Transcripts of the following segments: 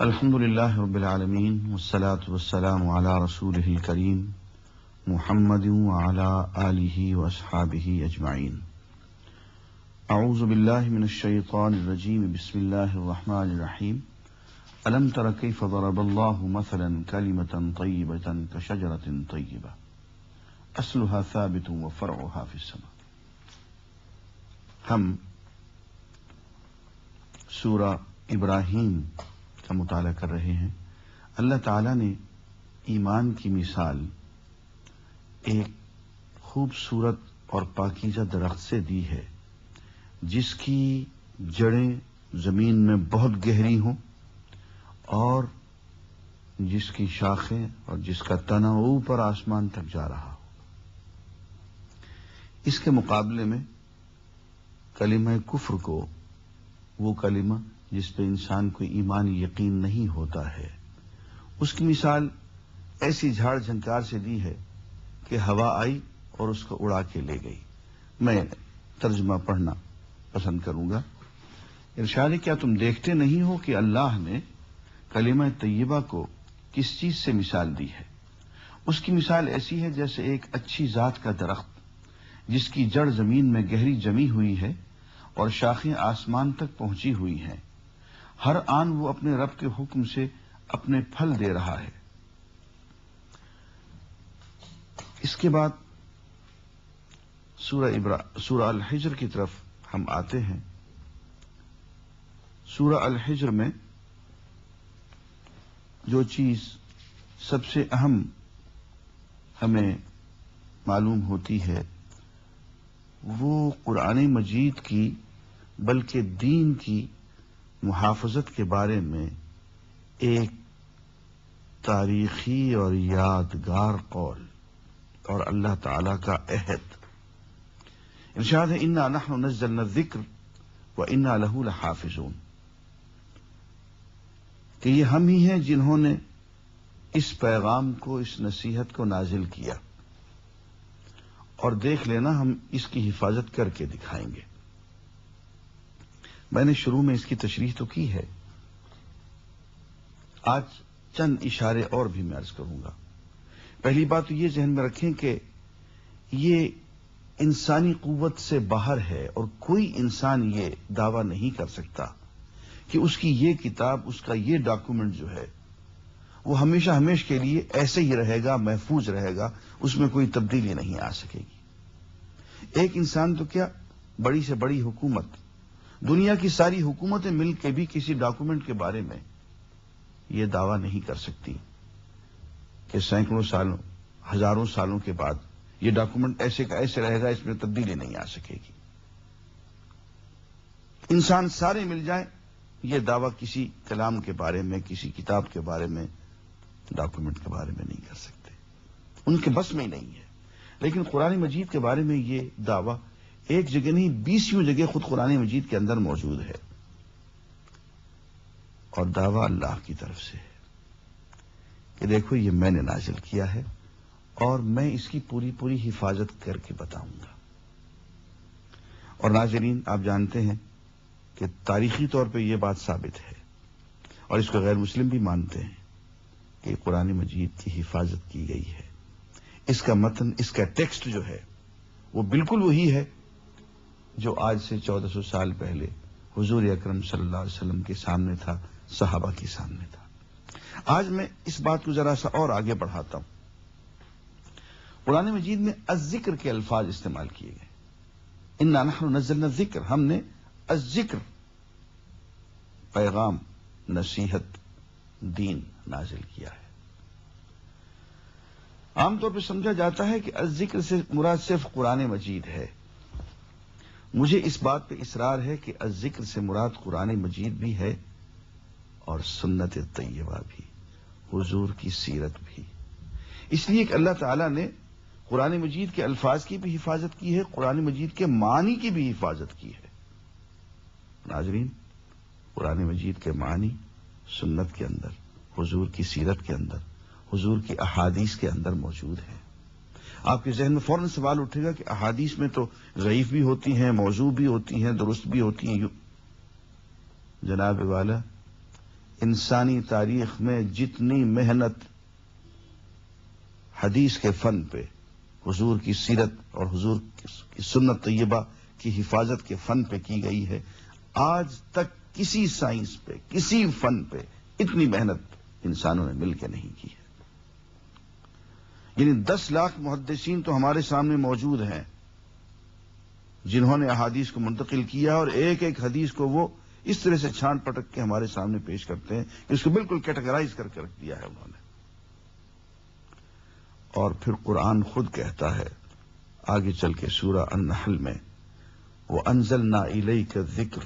الحمد للہ رب العالمین والصلاة والسلام علی رسولہ الکریم محمد وعلی آلہ واصحابہ اجمعین. اعوذ باللہ من الشیطان الرجیم. بسم اللہ الرحمن الرحیم. الم تر کیف ضرب اللہ مثلا کلمۃ طیبۃ کشجرۃ طیبہ اصلها ثابت وفرعها فی السماء. ہم سورہ ابراہیم کا مطالعہ کر رہے ہیں. اللہ تعالیٰ نے ایمان کی مثال ایک خوبصورت اور پاکیزہ درخت سے دی ہے جس کی جڑیں زمین میں بہت گہری ہوں اور جس کی شاخیں اور جس کا تنا اوپر آسمان تک جا رہا ہو. اس کے مقابلے میں کلمہ کفر کو، وہ کلمہ جس پہ انسان کو ایمانی یقین نہیں ہوتا ہے، اس کی مثال ایسی جھاڑ جھنکار سے دی ہے کہ ہوا آئی اور اس کو اڑا کے لے گئی. میں ترجمہ پڑھنا پسند کروں گا. ارشاد ہے، کیا تم دیکھتے نہیں ہو کہ اللہ نے کلمہ طیبہ کو کس چیز سے مثال دی ہے؟ اس کی مثال ایسی ہے جیسے ایک اچھی ذات کا درخت جس کی جڑ زمین میں گہری جمی ہوئی ہے اور شاخیں آسمان تک پہنچی ہوئی ہیں. ہر آن وہ اپنے رب کے حکم سے اپنے پھل دے رہا ہے. اس کے بعد سورہ الحجر کی طرف ہم آتے ہیں. سورہ الحجر میں جو چیز سب سے اہم ہمیں معلوم ہوتی ہے وہ قرآن مجید کی بلکہ دین کی محافظت کے بارے میں ایک تاریخی اور یادگار قول اور اللہ تعالی کا عہد. ارشاد ہے، انا نحن نزلنا الذکر وانا لہ لحافظون، کہ یہ ہم ہی ہیں جنہوں نے اس پیغام کو، اس نصیحت کو نازل کیا، اور دیکھ لینا ہم اس کی حفاظت کر کے دکھائیں گے. میں نے شروع میں اس کی تشریح تو کی ہے، آج چند اشارے اور بھی میں عرض کروں گا. پہلی بات تو یہ ذہن میں رکھیں کہ یہ انسانی قوت سے باہر ہے اور کوئی انسان یہ دعویٰ نہیں کر سکتا کہ اس کی یہ کتاب، اس کا یہ ڈاکومنٹ جو ہے وہ ہمیشہ ہمیشہ کے لیے ایسے ہی رہے گا، محفوظ رہے گا، اس میں کوئی تبدیلی نہیں آ سکے گی. ایک انسان تو کیا، بڑی سے بڑی حکومت، دنیا کی ساری حکومتیں مل کے بھی کسی ڈاکومنٹ کے بارے میں یہ دعویٰ نہیں کر سکتی کہ سینکڑوں سالوں، ہزاروں سالوں کے بعد یہ ڈاکومنٹ ایسے کا ایسے رہے گا، اس میں تبدیلی نہیں آ سکے گی. انسان سارے مل جائیں، یہ دعویٰ کسی کلام کے بارے میں، کسی کتاب کے بارے میں، ڈاکومنٹ کے بارے میں نہیں کر سکتے، ان کے بس میں ہی نہیں ہے. لیکن قرآن مجید کے بارے میں یہ دعویٰ ایک جگہ نہیں، 20 جگہ خود قرآن مجید کے اندر موجود ہے، اور دعویٰ اللہ کی طرف سے ہے کہ دیکھو یہ میں نے نازل کیا ہے اور میں اس کی پوری پوری حفاظت کر کے بتاؤں گا. اور ناظرین، آپ جانتے ہیں کہ تاریخی طور پہ یہ بات ثابت ہے، اور اس کو غیر مسلم بھی مانتے ہیں کہ قرآن مجید کی حفاظت کی گئی ہے. اس کا متن، اس کا ٹیکسٹ جو ہے وہ بالکل وہی ہے جو آج سے 1400 سال پہلے حضور اکرم صلی اللہ علیہ وسلم کے سامنے تھا، صحابہ کے سامنے تھا. آج میں اس بات کو ذرا سا اور آگے بڑھاتا ہوں. قرآن مجید میں الذکر کے الفاظ استعمال کیے گئے. انا نحن نزلنا الذکر، ہم نے الذکر، پیغام، نصیحت، دین نازل کیا ہے. عام طور پہ سمجھا جاتا ہے کہ الذکر سے مراد صرف قرآن مجید ہے. مجھے اس بات پہ اصرار ہے کہ الذکر سے مراد قرآن مجید بھی ہے اور سنت طیبہ بھی، حضور کی سیرت بھی. اس لیے کہ اللہ تعالیٰ نے قرآن مجید کے الفاظ کی بھی حفاظت کی ہے، قرآن مجید کے معنی کی بھی حفاظت کی ہے. ناظرین، قرآن مجید کے معنی سنت کے اندر، حضور کی سیرت کے اندر، حضور کی احادیث کے اندر موجود ہیں. آپ کے ذہن میں فوراً سوال اٹھے گا کہ احادیث میں تو ضعیف بھی ہوتی ہیں، موضوع بھی ہوتی ہیں، درست بھی ہوتی ہیں. جناب والا، انسانی تاریخ میں جتنی محنت حدیث کے فن پہ، حضور کی سیرت اور حضور کی سنت طیبہ کی حفاظت کے فن پہ کی گئی ہے، آج تک کسی سائنس پہ، کسی فن پہ اتنی محنت انسانوں نے مل کے نہیں کی ہے۔ یعنی 10 لاکھ محدثین تو ہمارے سامنے موجود ہیں جنہوں نے احادیث کو منتقل کیا، اور ایک ایک حدیث کو وہ اس طرح سے چھانٹ پٹک کے ہمارے سامنے پیش کرتے ہیں کہ اس کو بالکل کیٹیگرائز کر کے رکھ دیا ہے انہوں نے۔ اور پھر قرآن خود کہتا ہے آگے چل کے سورہ النحل میں، وَأَنزَلْنَا إِلَيْكَ الذِّكْرَ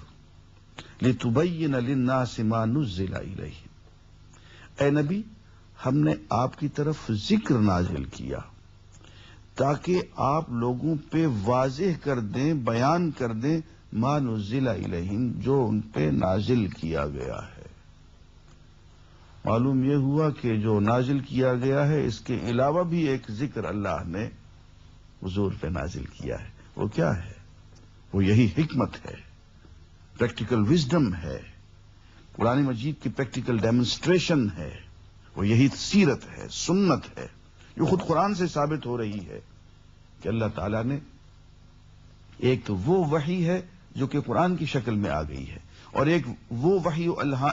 لِتُبَيِّنَ لِلنَّاسِ مَا نُزِّلَ إِلَيْهِمْ، اے نبی ہم نے آپ کی طرف ذکر نازل کیا تاکہ آپ لوگوں پہ واضح کر دیں، بیان کر دیں ما نزل الیہم، جو ان پہ نازل کیا گیا ہے۔ معلوم یہ ہوا کہ جو نازل کیا گیا ہے اس کے علاوہ بھی ایک ذکر اللہ نے حضور پہ نازل کیا ہے۔ وہ کیا ہے؟ وہ یہی حکمت ہے، پریکٹیکل وزڈم ہے، قرآن مجید کی پریکٹیکل ڈیمونسٹریشن ہے، وہ یہی سیرت ہے، سنت ہے، جو خود قرآن سے ثابت ہو رہی ہے کہ اللہ تعالیٰ نے ایک تو وہ وحی ہے جو کہ قرآن کی شکل میں آ گئی ہے، اور ایک وہ وحی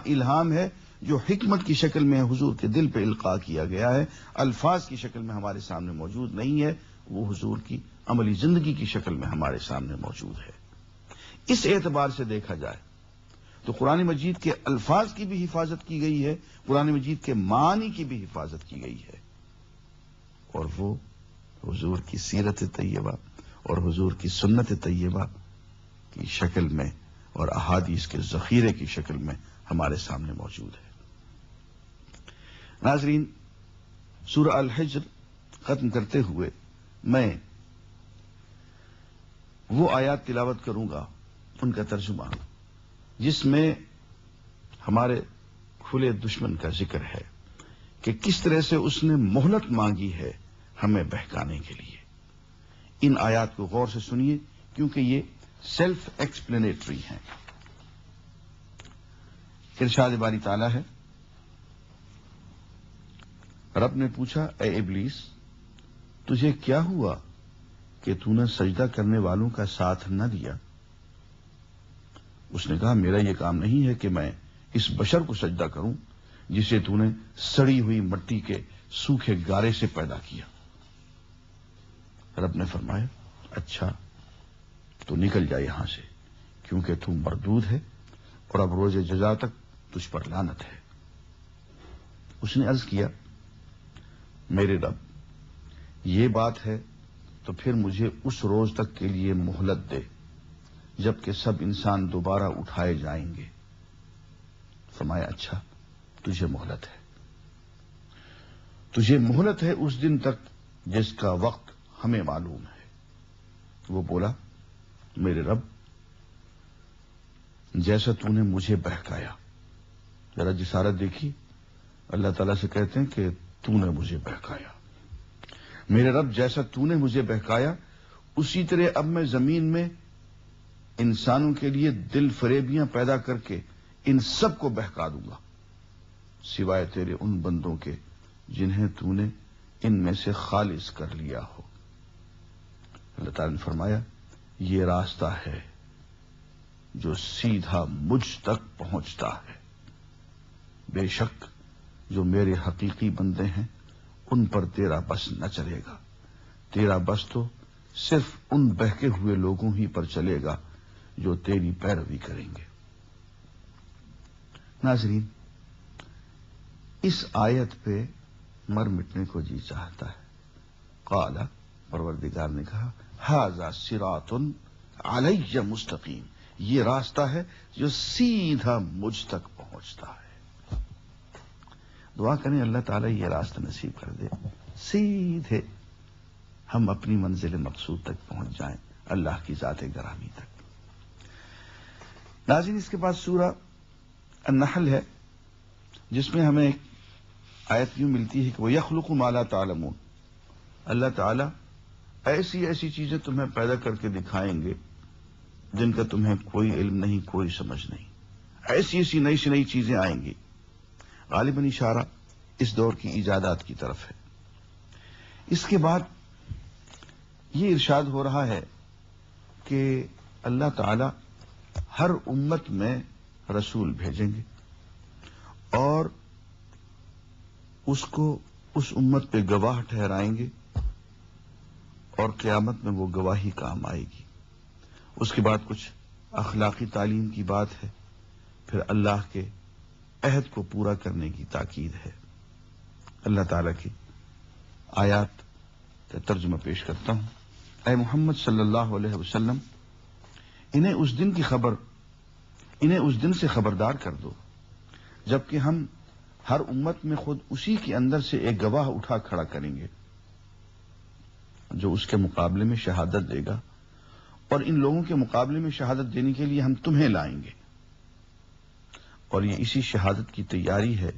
الہام ہے جو حکمت کی شکل میں حضور کے دل پہ القاء کیا گیا ہے، الفاظ کی شکل میں ہمارے سامنے موجود نہیں ہے، وہ حضور کی عملی زندگی کی شکل میں ہمارے سامنے موجود ہے۔ اس اعتبار سے دیکھا جائے تو قرآن مجید کے الفاظ کی بھی حفاظت کی گئی ہے، قرآن مجید کے معانی کی بھی حفاظت کی گئی ہے، اور وہ حضور کی سیرت طیبہ اور حضور کی سنت طیبہ کی شکل میں اور احادیث کے ذخیرے کی شکل میں ہمارے سامنے موجود ہے۔ ناظرین، سورہ الحجر ختم کرتے ہوئے میں وہ آیات تلاوت کروں گا، ان کا ترجمہ، جس میں ہمارے کھلے دشمن کا ذکر ہے کہ کس طرح سے اس نے مہلت مانگی ہے ہمیں بہکانے کے لیے۔ ان آیات کو غور سے سنیے کیونکہ یہ سیلف ایکسپلینیٹری ہیں۔ ارشاد باری تعالیٰ ہے، رب نے پوچھا، اے ابلیس تجھے کیا ہوا کہ تو نے سجدہ کرنے والوں کا ساتھ نہ دیا؟ اس نے کہا، میرا یہ کام نہیں ہے کہ میں اس بشر کو سجدہ کروں جسے تو نے سڑی ہوئی مٹی کے سوکھے گارے سے پیدا کیا۔ رب نے فرمایا، اچھا تو نکل جا یہاں سے، کیونکہ تو مردود ہے اور اب روز جزا تک تجھ پر لعنت ہے۔ اس نے عرض کیا، میرے رب یہ بات ہے تو پھر مجھے اس روز تک کے لیے مہلت دے جبکہ سب انسان دوبارہ اٹھائے جائیں گے۔ فرمایا، اچھا تجھے مہلت ہے، تجھے مہلت ہے اس دن تک جس کا وقت ہمیں معلوم ہے۔ وہ بولا، میرے رب جیسا تو نے مجھے بہکایا، ذرا جسارت دیکھی، اللہ تعالیٰ سے کہتے ہیں کہ تو نے مجھے بہکایا، میرے رب جیسا تو نے مجھے بہکایا اسی طرح اب میں زمین میں انسانوں کے لیے دل فریبیاں پیدا کر کے ان سب کو بہکا دوں گا سوائے تیرے ان بندوں کے جنہیں تو نے ان میں سے خالص کر لیا ہو۔ اللہ تعالیٰ نے فرمایا، یہ راستہ ہے جو سیدھا مجھ تک پہنچتا ہے، بے شک جو میرے حقیقی بندے ہیں ان پر تیرا بس نہ چلے گا، تیرا بس تو صرف ان بہکے ہوئے لوگوں ہی پر چلے گا جو تیری پیروی کریں گے۔ ناظرین، اس آیت پہ مر مٹنے کو جی چاہتا ہے۔ قال، پروردگار نے کہا، ھذا صراط علی مستقیم، یہ راستہ ہے جو سیدھا مجھ تک پہنچتا ہے۔ دعا کریں اللہ تعالیٰ یہ راستہ نصیب کر دے، سیدھے ہم اپنی منزل مقصود تک پہنچ جائیں، اللہ کی ذات گرامی تک۔ ناظرین، اس کے بعد سورہ النحل ہے جس میں ہمیں ایک آیت یوں ملتی ہے کہ وَيَخْلُقُ مَا لَا تَعْلَمُونَ، اللہ تعالیٰ ایسی ایسی چیزیں تمہیں پیدا کر کے دکھائیں گے جن کا تمہیں کوئی علم نہیں، کوئی سمجھ نہیں، ایسی ایسی نئی سے نئی چیزیں آئیں گی غالباً اشارہ اس دور کی ایجادات کی طرف ہے۔ اس کے بعد یہ ارشاد ہو رہا ہے کہ اللہ تعالی ہر امت میں رسول بھیجیں گے اور اس کو اس امت پہ گواہ ٹھہرائیں گے اور قیامت میں وہ گواہی کام آئے گی۔ اس کے بعد کچھ اخلاقی تعلیم کی بات ہے، پھر اللہ کے عہد کو پورا کرنے کی تاکید ہے۔ اللہ تعالیٰ کی آیات کا ترجمہ پیش کرتا ہوں۔ اے محمد صلی اللہ علیہ وسلم، انہیں اس دن سے خبردار کر دو جبکہ ہم ہر امت میں خود اسی کے اندر سے ایک گواہ اٹھا کھڑا کریں گے جو اس کے مقابلے میں شہادت دے گا، اور ان لوگوں کے مقابلے میں شہادت دینے کے لیے ہم تمہیں لائیں گے، اور یہ اسی شہادت کی تیاری ہے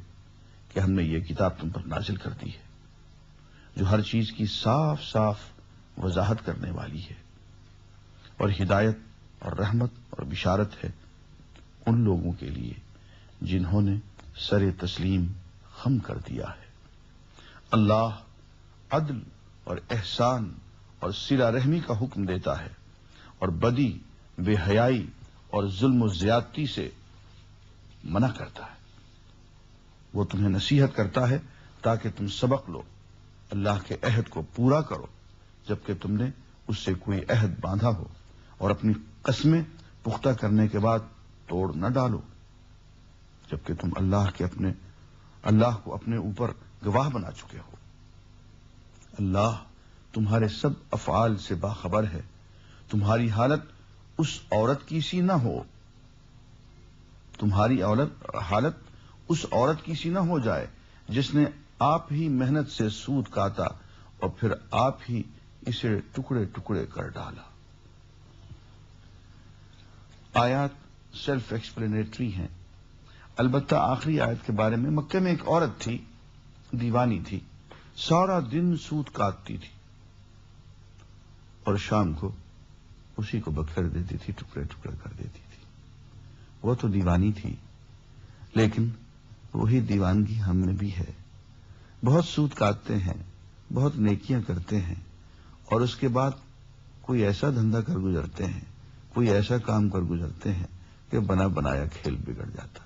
کہ ہم نے یہ کتاب تم پر نازل کر دی ہے جو ہر چیز کی صاف صاف وضاحت کرنے والی ہے اور ہدایت اور رحمت اور بشارت ہے ان لوگوں کے لیے جنہوں نے سر تسلیم خم کر دیا ہے۔ اللہ عدل اور احسان اور صلہ رحمی کا حکم دیتا ہے اور بدی، بے حیائی اور ظلم و زیادتی سے منع کرتا ہے۔ وہ تمہیں نصیحت کرتا ہے تاکہ تم سبق لو، اللہ کے عہد کو پورا کرو جبکہ تم نے اس سے کوئی عہد باندھا ہو، اور اپنی قسمیں پختہ کرنے کے بعد توڑ نہ ڈالو جبکہ تم اللہ کو اپنے اوپر گواہ بنا چکے ہو۔ اللہ تمہارے سب افعال سے باخبر ہے، تمہاری حالت اس عورت کی سی نہ ہو، تمہاری حالت اس عورت کی سی نہ ہو جائے جس نے آپ ہی محنت سے سود کاتا اور پھر آپ ہی اسے ٹکڑے ٹکڑے کر ڈالا۔ آیات سیلف ایکسپلینیٹری ہیں، البتہ آخری آیت کے بارے میں مکہ میں ایک عورت تھی، دیوانی تھی، سارا دن سود کاٹتی تھی اور شام کو اسی کو بکھیر دیتی تھی، ٹکڑے ٹکڑے کر دیتی تھی۔ وہ تو دیوانی تھی، لیکن وہی دیوانگی ہم میں بھی ہے۔ بہت سود کاٹتے ہیں، بہت نیکیاں کرتے ہیں، اور اس کے بعد کوئی ایسا دھندا کر گزرتے ہیں، کوئی ایسا کام کر گزرتے ہیں کہ بنا بنایا کھیل بگڑ جاتا۔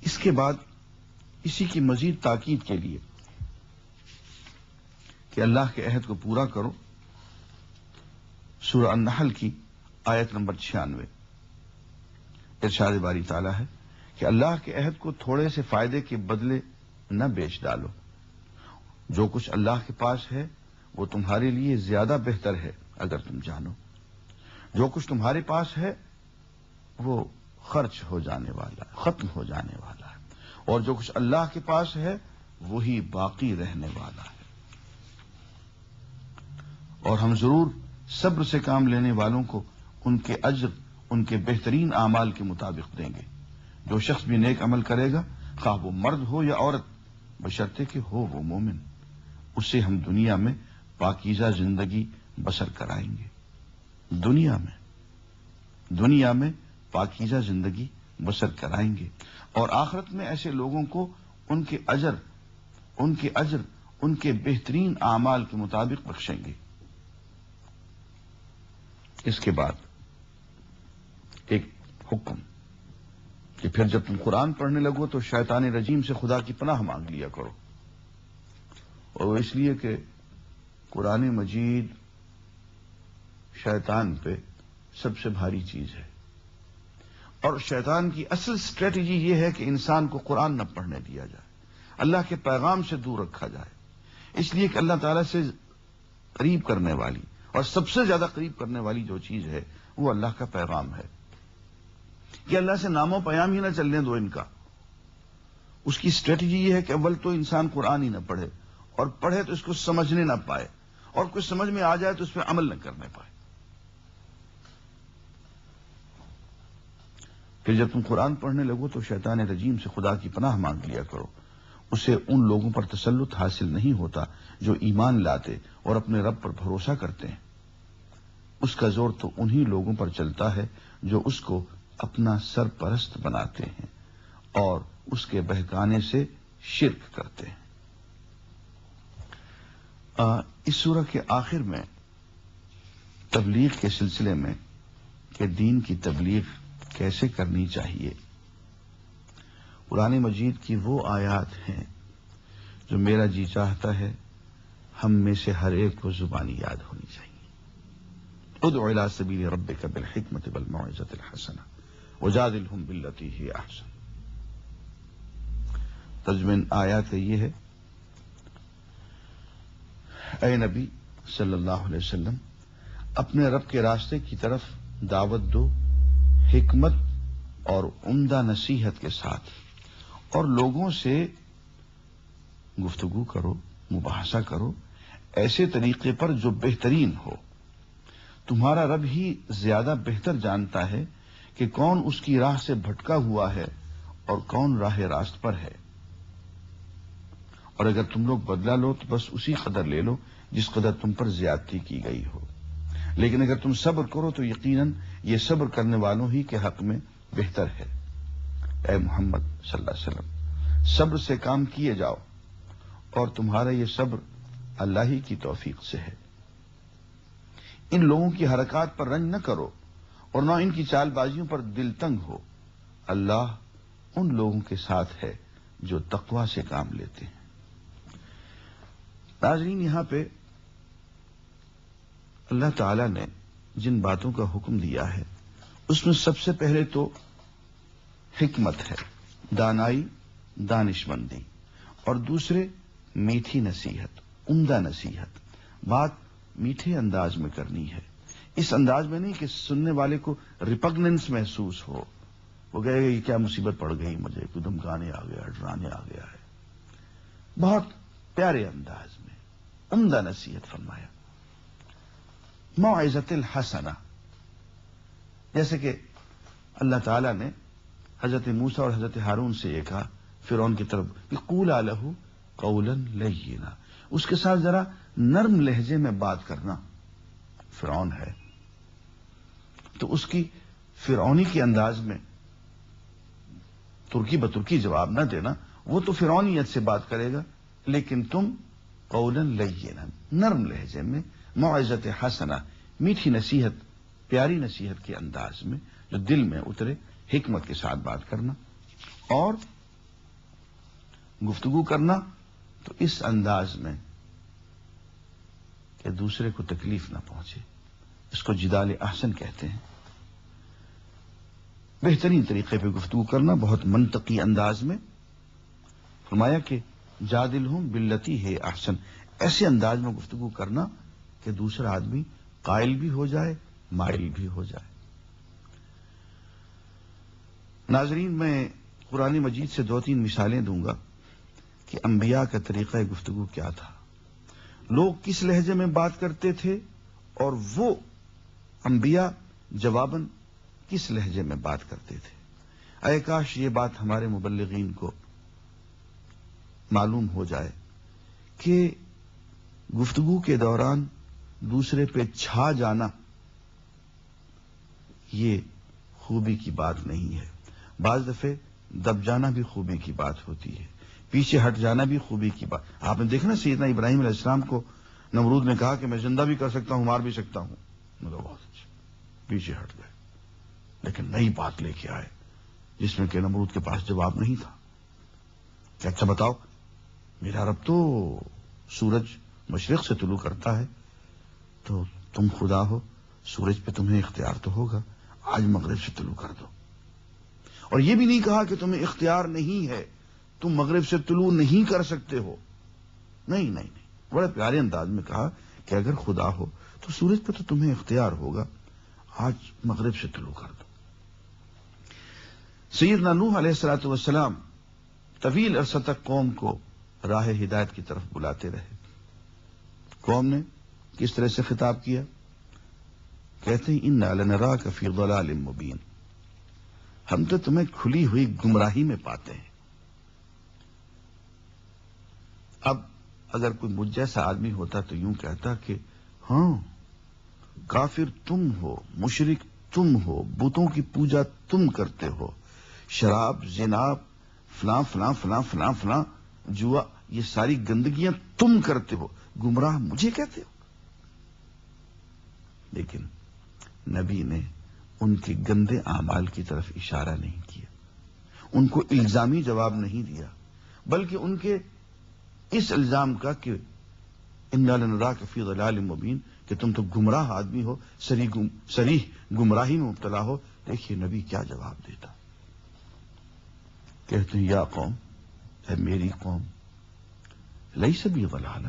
اس کے بعد اسی کی مزید تاکید کے لیے کہ اللہ کے عہد کو پورا کرو، سورہ النحل کی آیت نمبر 96 ارشاد باری تعالیٰ ہے کہ اللہ کے عہد کو تھوڑے سے فائدے کے بدلے نہ بیچ ڈالو، جو کچھ اللہ کے پاس ہے وہ تمہارے لیے زیادہ بہتر ہے اگر تم جانو، جو کچھ تمہارے پاس ہے وہ خرچ ہو جانے والا ہے، ختم ہو جانے والا ہے، اور جو کچھ اللہ کے پاس ہے وہی باقی رہنے والا ہے، اور ہم ضرور صبر سے کام لینے والوں کو ان کے اجر ان کے بہترین اعمال کے مطابق دیں گے۔ جو شخص بھی نیک عمل کرے گا، خواہ وہ مرد ہو یا عورت، بشرطے کہ ہو وہ مومن، اسے ہم دنیا میں پاکیزہ زندگی بسر کرائیں گے، دنیا میں پاکیزہ زندگی بسر کرائیں گے، اور آخرت میں ایسے لوگوں کو ان کے اجر ان کے بہترین اعمال کے مطابق بخشیں گے۔ اس کے بعد ایک حکم کہ پھر جب تم قرآن پڑھنے لگو تو شیطان رجیم سے خدا کی پناہ مانگ لیا کرو، اور وہ اس لیے کہ قرآن مجید شیطان پہ سب سے بھاری چیز ہے، اور شیطان کی اصل اسٹریٹجی یہ ہے کہ انسان کو قرآن نہ پڑھنے دیا جائے، اللہ کے پیغام سے دور رکھا جائے، اس لیے کہ اللہ تعالیٰ سے قریب کرنے والی اور سب سے زیادہ قریب کرنے والی جو چیز ہے وہ اللہ کا پیغام ہے، کہ اللہ سے نام و پیام ہی نہ چلنے دو ان کا۔ اس کی اسٹریٹجی یہ ہے کہ اول تو انسان قرآن ہی نہ پڑھے، اور پڑھے تو اس کو سمجھنے نہ پائے، اور کچھ سمجھ میں آ جائے تو اس پہ عمل نہ کرنے پائے۔ پھر جب تم قرآن پڑھنے لگو تو شیطان رجیم سے خدا کی پناہ مانگ لیا کرو، اسے ان لوگوں پر تسلط حاصل نہیں ہوتا جو ایمان لاتے اور اپنے رب پر بھروسہ کرتے ہیں، اس کا زور تو انہی لوگوں پر چلتا ہے جو اس کو اپنا سرپرست بناتے ہیں اور اس کے بہکانے سے شرک کرتے ہیں۔ اس سورہ کے آخر میں تبلیغ کے سلسلے میں کہ دین کی تبلیغ کیسے کرنی چاہیے، قرآن مجید کی وہ آیات ہیں جو میرا جی چاہتا ہے ہم میں سے ہر ایک کو زبانی یاد ہونی چاہیے۔ ادع الی سبیل ربک بالحکمۃ والموعظۃ الحسنہ وجادلہم باللتی ہی احسن۔ ترجمہ آیات کا یہ ہے، اے نبی صلی اللہ علیہ وسلم، اپنے رب کے راستے کی طرف دعوت دو حکمت اور عمدہ نصیحت کے ساتھ، اور لوگوں سے گفتگو کرو، مباحثہ کرو ایسے طریقے پر جو بہترین ہو۔ تمہارا رب ہی زیادہ بہتر جانتا ہے کہ کون اس کی راہ سے بھٹکا ہوا ہے اور کون راہ راست پر ہے، اور اگر تم لوگ بدلہ لو تو بس اسی قدر لے لو جس قدر تم پر زیادتی کی گئی ہو، لیکن اگر تم صبر کرو تو یقیناً یہ صبر کرنے والوں ہی کے حق میں بہتر ہے۔ اے محمد صلی اللہ علیہ وسلم، صبر سے کام کیے جاؤ، اور تمہارا یہ صبر اللہ ہی کی توفیق سے ہے۔ ان لوگوں کی حرکات پر رنج نہ کرو اور نہ ان کی چال بازیوں پر دل تنگ ہو، اللہ ان لوگوں کے ساتھ ہے جو تقوی سے کام لیتے ہیں۔ ناظرین، یہاں پہ اللہ تعالی نے جن باتوں کا حکم دیا ہے اس میں سب سے پہلے تو حکمت ہے، دانائی، دانشمندی، اور دوسرے میٹھی نصیحت، عمدہ نصیحت۔ بات میٹھے انداز میں کرنی ہے، اس انداز میں نہیں کہ سننے والے کو ریپگننس محسوس ہو، وہ کہے گا یہ کیا مصیبت پڑ گئی مجھے، کوئی دھمکانے آ گیا، ڈرانے آ گیا ہے۔ بہت پیارے انداز میں عمدہ نصیحت فرمایا، موعظۃ الحسنہ۔ جیسے کہ اللہ تعالیٰ نے حضرت موسیٰ اور حضرت ہارون سے یہ کہا فرعون کی طرف کہ قولا لہ قولا لینا، اس کے ساتھ ذرا نرم لہجے میں بات کرنا۔ فرعون ہے تو اس کی فرعونی کے انداز میں ترکی بترکی جواب نہ دینا، وہ تو فرعونیت سے بات کرے گا، لیکن تم قولا لینا، نرم لہجے میں، موعظۃ حسنہ، میٹھی نصیحت، پیاری نصیحت کے انداز میں جو دل میں اترے، حکمت کے ساتھ بات کرنا، اور گفتگو کرنا تو اس انداز میں کہ دوسرے کو تکلیف نہ پہنچے۔ اس کو جدال احسن کہتے ہیں۔ بہترین طریقے پہ گفتگو کرنا، بہت منطقی انداز میں۔ فرمایا کہ جادلہم باللتی ہے احسن، ایسے انداز میں گفتگو کرنا کہ دوسرا آدمی قائل بھی ہو جائے، مائل بھی ہو جائے۔ ناظرین، میں قرآن مجید سے 2-3 مثالیں دوں گا کہ انبیاء کا طریقہ گفتگو کیا تھا، لوگ کس لہجے میں بات کرتے تھے، اور وہ انبیاء جواباً کس لہجے میں بات کرتے تھے۔ اے کاش یہ بات ہمارے مبلغین کو معلوم ہو جائے کہ گفتگو کے دوران دوسرے پہ چھا جانا یہ خوبی کی بات نہیں ہے۔ بعض دفعے دب جانا بھی خوبی کی بات ہوتی ہے، پیچھے ہٹ جانا بھی خوبی کی بات۔ آپ نے دیکھنا سیدنا ابراہیم علیہ السلام کو نمرود نے کہا کہ میں زندہ بھی کر سکتا ہوں، مار بھی سکتا ہوں، مگر بہت اچھا، پیچھے ہٹ گئے، لیکن نئی بات لے کے آئے جس میں کہ نمرود کے پاس جواب نہیں تھا کہ اچھا بتاؤ، میرا رب تو سورج مشرق سے طلوع کرتا ہے، تو تم خدا ہو، سورج پہ تمہیں اختیار تو ہوگا، آج مغرب سے طلوع کر دو۔ اور یہ بھی نہیں کہا کہ تمہیں اختیار نہیں ہے، تم مغرب سے طلوع نہیں کر سکتے ہو، نہیں نہیں نہیں، بڑے پیارے انداز میں کہا کہ اگر خدا ہو تو سورج پہ تو تمہیں اختیار ہوگا، آج مغرب سے طلوع کر دو۔ سیدنا نوح علیہ الصلوۃ والسلام طویل عرصہ تک قوم کو راہ ہدایت کی طرف بلاتے رہے۔ قوم نے کس طرح سے خطاب کیا؟ کہتے ہیں انا لنراک فی ضلال مبین، ہم تو تمہیں کھلی ہوئی گمراہی میں پاتے ہیں۔ اب اگر کوئی مجھ جیسا آدمی ہوتا تو یوں کہتا کہ ہاں کافر تم ہو، مشرک تم ہو، بتوں کی پوجا تم کرتے ہو، شراب، زنا، فلاں فلاں فلاں فلاں فلاں، جوا، یہ ساری گندگیاں تم کرتے ہو، گمراہ مجھے کہتے ہو۔ لیکن نبی نے ان کے گندے اعمال کی طرف اشارہ نہیں کیا، ان کو الزامی جواب نہیں دیا، بلکہ ان کے اس الزام کا کہ انا لنراک فی ضلال مبین، کہ تم تو گمراہ آدمی ہو، صریح گمراہی میں مبتلا ہو، دیکھیے نبی کیا جواب دیتا۔ کہتے ہیں یا قوم، اے میری قوم، لیس بی ضلالہ،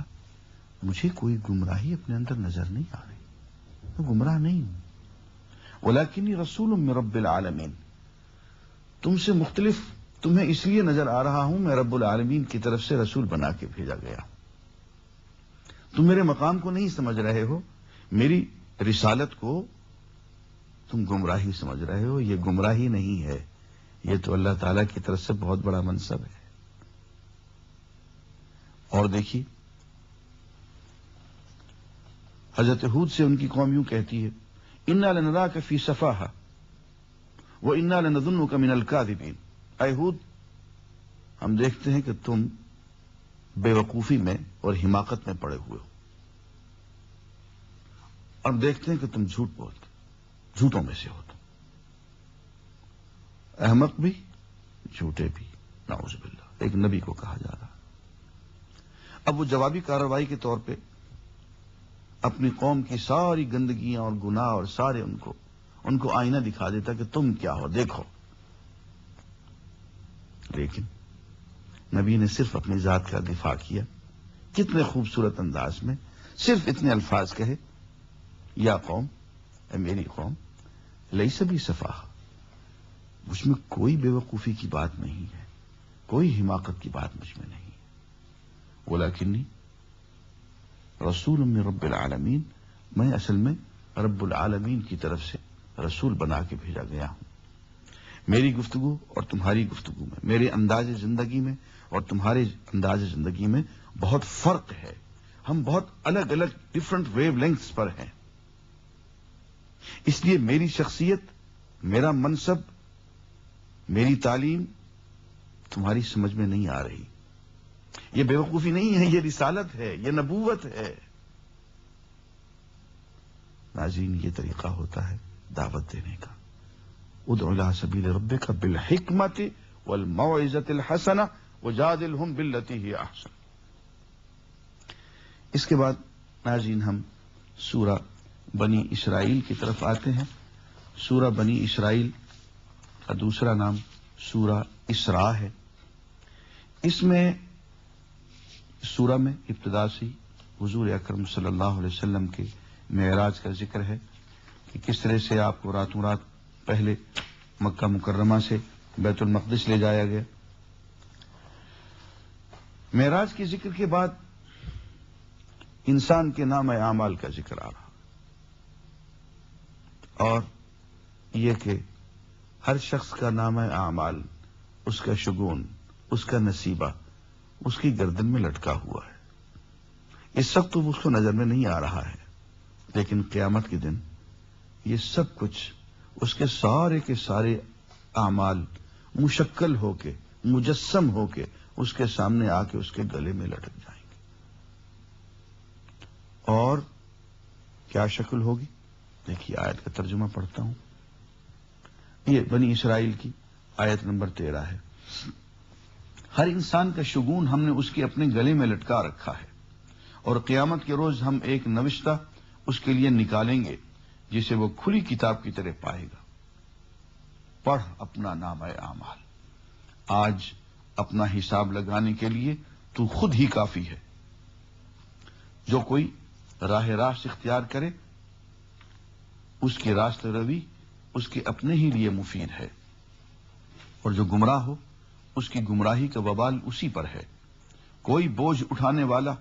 مجھے کوئی گمراہی اپنے اندر نظر نہیں آ رہی، میں گمراہ نہیں ہوں، ولکنی رسول من رب العالمین، تم سے مختلف تمہیں اس لیے نظر آ رہا ہوں، میں رب العالمین کی طرف سے رسول بنا کے بھیجا گیا۔ تم میرے مقام کو نہیں سمجھ رہے ہو، میری رسالت کو تم گمراہی سمجھ رہے ہو، یہ گمراہی نہیں ہے، یہ تو اللہ تعالیٰ کی طرف سے بہت بڑا منصب ہے۔ اور دیکھیے حضرت ہود سے ان کی قوم یوں کہتی ہے، انا لنراک فی صفاحہ وانا لنظنک من الکاذبین، اے ہود ہم دیکھتے ہیں کہ تم بے وقوفی میں اور حماقت میں پڑے ہوئے ہو، اور دیکھتے ہیں کہ تم جھوٹ بولتے، جھوٹوں میں سے ہو، تم احمق بھی جھوٹے بھی، نعوذ باللہ، ایک نبی کو کہا جا رہا۔ اب وہ جوابی کارروائی کے طور پہ اپنی قوم کی ساری گندگیاں اور گناہ اور سارے ان کو آئینہ دکھا دیتا کہ تم کیا ہو، دیکھو۔ لیکن نبی نے صرف اپنی ذات کا دفاع کیا، کتنے خوبصورت انداز میں، صرف اتنے الفاظ کہے، یا قوم، اے میری قوم، لیس بی صفاحہ، مجھ میں کوئی بے وقوفی کی بات نہیں ہے، کوئی حماقت کی بات مجھ میں نہیں ہے، ولکنی رسول من رب العالمین، میں اصل میں رب العالمین کی طرف سے رسول بنا کے بھیجا گیا ہوں۔ میری گفتگو اور تمہاری گفتگو میں، میرے انداز زندگی میں اور تمہارے انداز زندگی میں بہت فرق ہے، ہم بہت الگ الگ ڈفرنٹ ویو لینگتھس پر ہیں، اس لیے میری شخصیت، میرا منصب، میری تعلیم تمہاری سمجھ میں نہیں آ رہی۔ یہ بے وقوفی نہیں ہے، یہ رسالت ہے، یہ نبوت ہے۔ ناظرین، یہ طریقہ ہوتا ہے دعوت دینے کا۔ ادع الی سبیل ربک بالحکمت والموعظۃ الحسنہ وجادلہم باللتی ہی احسن۔ اس کے بعد ناظرین ہم سورہ بنی اسرائیل کی طرف آتے ہیں۔ سورہ بنی اسرائیل کا دوسرا نام سورہ اسراء ہے۔ اس میں سورہ میں ابتدا سے حضور اکرم صلی اللہ علیہ وسلم کے معراج کا ذکر ہے کہ کس طرح سے آپ کو راتوں رات پہلے مکہ مکرمہ سے بیت المقدس لے جایا گیا۔ معراج کے ذکر کے بعد انسان کے نام اعمال کا ذکر آ رہا، اور یہ کہ ہر شخص کا نام اعمال، اس کا شگون، اس کا نصیبہ اس کی گردن میں لٹکا ہوا ہے۔ اس وقت تو اس کو نظر میں نہیں آ رہا ہے، لیکن قیامت کے دن یہ سب کچھ اس کے سارے اعمال مشکل ہو کے، مجسم ہو کے اس کے سامنے آ کے اس کے گلے میں لٹک جائیں گے۔ اور کیا شکل ہوگی؟ دیکھیے آیت کا ترجمہ پڑھتا ہوں۔ یہ بنی اسرائیل کی آیت نمبر 13 ہے۔ ہر انسان کا شگون ہم نے اس کے اپنے گلے میں لٹکا رکھا ہے، اور قیامت کے روز ہم ایک نوشتہ اس کے لیے نکالیں گے جسے وہ کھلی کتاب کی طرح پائے گا۔ پڑھ اپنا نامہ اعمال، آج اپنا حساب لگانے کے لیے تو خود ہی کافی ہے۔ جو کوئی راہ راست اختیار کرے اس کی راست روی اس کے اپنے ہی لیے مفید ہے، اور جو گمراہ ہو اس کی گمراہی کا وبال اسی پر ہے۔ کوئی بوجھ اٹھانے والا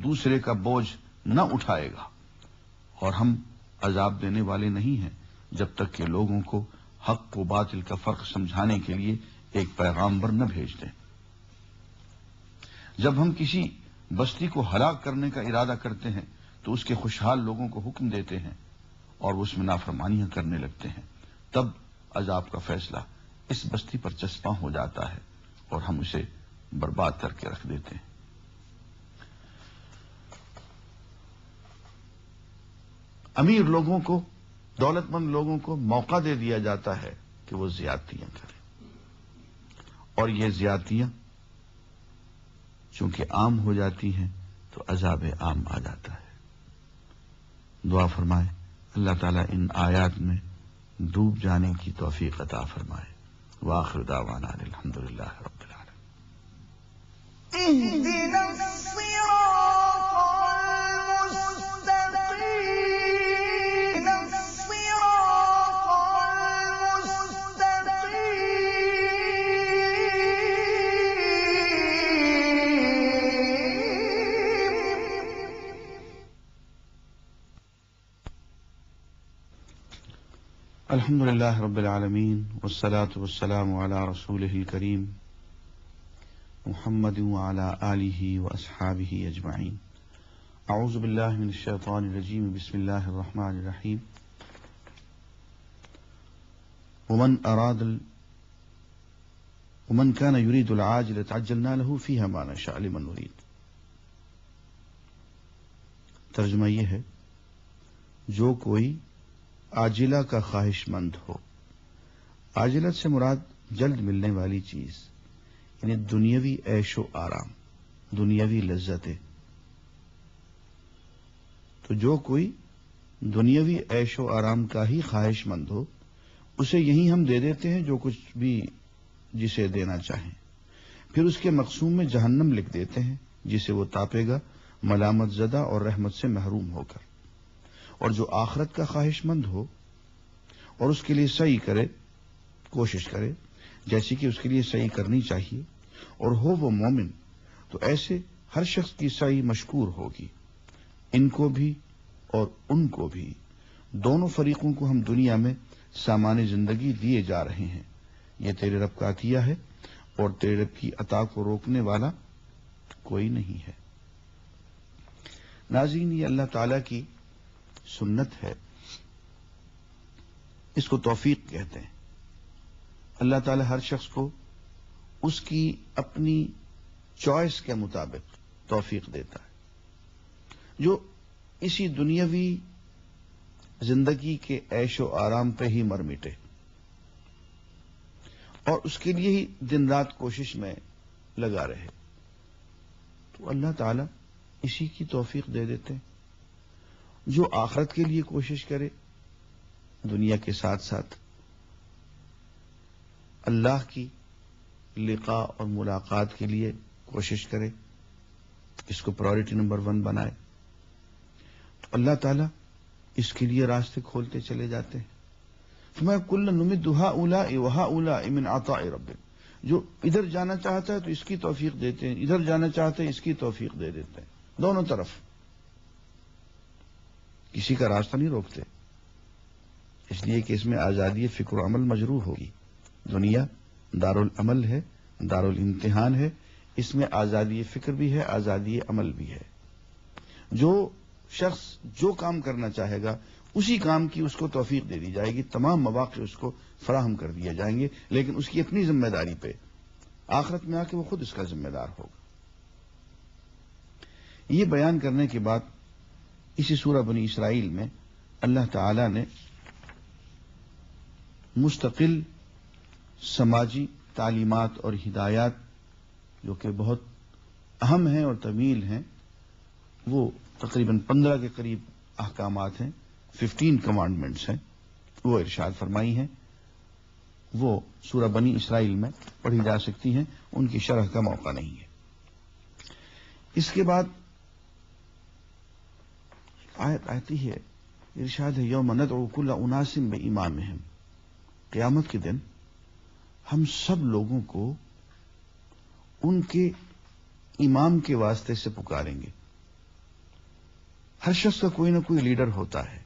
دوسرے کا بوجھ نہ اٹھائے گا، اور ہم عذاب دینے والے نہیں ہیں جب تک کہ لوگوں کو حق و باطل کا فرق سمجھانے کے لیے ایک پیغامبر نہ بھیج دیں۔ جب ہم کسی بستی کو ہلاک کرنے کا ارادہ کرتے ہیں تو اس کے خوشحال لوگوں کو حکم دیتے ہیں، اور وہ اس میں نافرمانیاں کرنے لگتے ہیں، تب عذاب کا فیصلہ اس بستی پر چسپاں ہو جاتا ہے اور ہم اسے برباد کر کے رکھ دیتے ہیں۔ امیر لوگوں کو، دولت مند لوگوں کو موقع دے دیا جاتا ہے کہ وہ زیادتیاں کریں، اور یہ زیادتیاں چونکہ عام ہو جاتی ہیں تو عذاب عام آ جاتا ہے۔ دعا فرمائے اللہ تعالیٰ ان آیات میں ڈوب جانے کی توفیق عطا فرمائے۔ وآخر دعوانا الحمدللہ رب العالمین۔ اهدنا الصراط المستقيم، الحمد للہ رب العالمین والصلاة والسلام علی رسولہ الکریم محمد وعلی آلہ واصحابہ اجمعین۔ اعوذ باللہ من الشیطان الرجیم، بسم اللہ الرحمن الرحیم۔ ومن كان يريد العاجلة عجلنا له فيها ما نشاء لمن نريد۔ ترجمہ یہ ہے، جو کوئی عاجلہ کا خواہش مند ہو، عاجلت سے مراد جلد ملنے والی چیز، یعنی دنیاوی عیش و آرام، دنیاوی لذتیں۔ تو جو کوئی دنیاوی عیش و آرام کا ہی خواہش مند ہو، اسے یہی ہم دے دیتے ہیں جو کچھ بھی جسے دینا چاہیں، پھر اس کے مقسوم میں جہنم لکھ دیتے ہیں جسے وہ تاپے گا ملامت زدہ اور رحمت سے محروم ہو کر۔ اور جو آخرت کا خواہش مند ہو اور اس کے لیے سعی کرے، کوشش کرے جیسی کہ اس کے لیے سعی کرنی چاہیے، اور ہو وہ مومن، تو ایسے ہر شخص کی سعی مشکور ہوگی۔ ان کو بھی اور ان کو بھی، دونوں فریقوں کو ہم دنیا میں سامان زندگی دیے جا رہے ہیں۔ یہ تیرے رب کا عطیہ ہے اور تیرے رب کی عطا کو روکنے والا کوئی نہیں ہے۔ ناظرین، یہ اللہ تعالیٰ کی سنت ہے، اس کو توفیق کہتے ہیں۔ اللہ تعالیٰ ہر شخص کو اس کی اپنی چوائس کے مطابق توفیق دیتا ہے، جو اسی دنیاوی زندگی کے عیش و آرام پہ ہی مر مٹے اور اس کے لیے ہی دن رات کوشش میں لگا رہے، تو اللہ تعالیٰ اسی کی توفیق دے دیتے ہیں۔ جو آخرت کے لیے کوشش کرے، دنیا کے ساتھ ساتھ اللہ کی لقاء اور ملاقات کے لیے کوشش کرے، اس کو پرائورٹی نمبر 1 بنائے، تو اللہ تعالیٰ اس کے لیے راستے کھولتے چلے جاتے ہیں۔ فَمَا كُلًّا نُمِدُّ هَؤُلَاءِ وَهَؤُلَاءِ مِنْ عَطَاءِ رَبِّكَ۔ جو ادھر جانا چاہتا ہے تو اس کی توفیق دیتے ہیں، ادھر جانا چاہتے ہیں اس کی توفیق دے دیتے ہیں، دونوں طرف، کسی کا راستہ نہیں روکتے، اس لیے کہ اس میں آزادی فکر و عمل مجروح ہوگی۔ دنیا دارالعمل ہے، دارالامتحان ہے، اس میں آزادی فکر بھی ہے، آزادی عمل بھی ہے۔ جو شخص جو کام کرنا چاہے گا اسی کام کی اس کو توفیق دے دی جائے گی، تمام مواقع اس کو فراہم کر دیے جائیں گے، لیکن اس کی اپنی ذمہ داری پہ آخرت میں آ کے وہ خود اس کا ذمہ دار ہوگا۔ یہ بیان کرنے کے بعد اسی سورہ بنی اسرائیل میں اللہ تعالی نے مستقل سماجی تعلیمات اور ہدایات جو کہ بہت اہم ہیں اور طویل ہیں، وہ تقریباً 15 کے قریب احکامات ہیں، 15 کمانڈمنٹس ہیں، وہ ارشاد فرمائی ہیں۔ وہ سورہ بنی اسرائیل میں پڑھی جا سکتی ہیں، ان کی شرح کا موقع نہیں ہے۔ اس کے بعد آیت آتی ہے، ارشاد ہے، یوم ندعو کل اناس بامامہم، قیامت کے دن ہم سب لوگوں کو ان کے امام کے واسطے سے پکاریں گے۔ ہر شخص کا کوئی نہ کوئی لیڈر ہوتا ہے،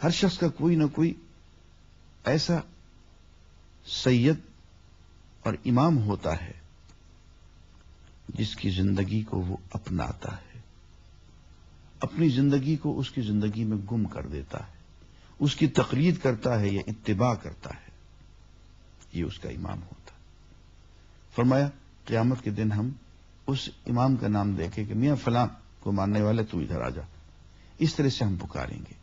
ہر شخص کا کوئی نہ کوئی ایسا سید اور امام ہوتا ہے جس کی زندگی کو وہ اپناتا ہے، اپنی زندگی کو اس کی زندگی میں گم کر دیتا ہے۔ اس کی تقلید کرتا ہے یا اتباع کرتا ہے، یہ اس کا امام ہوتا ہے۔ فرمایا قیامت کے دن ہم اس امام کا نام دے کے کہ میاں فلاں کو ماننے والے تو ادھر آ جا، اس طرح سے ہم پکاریں گے۔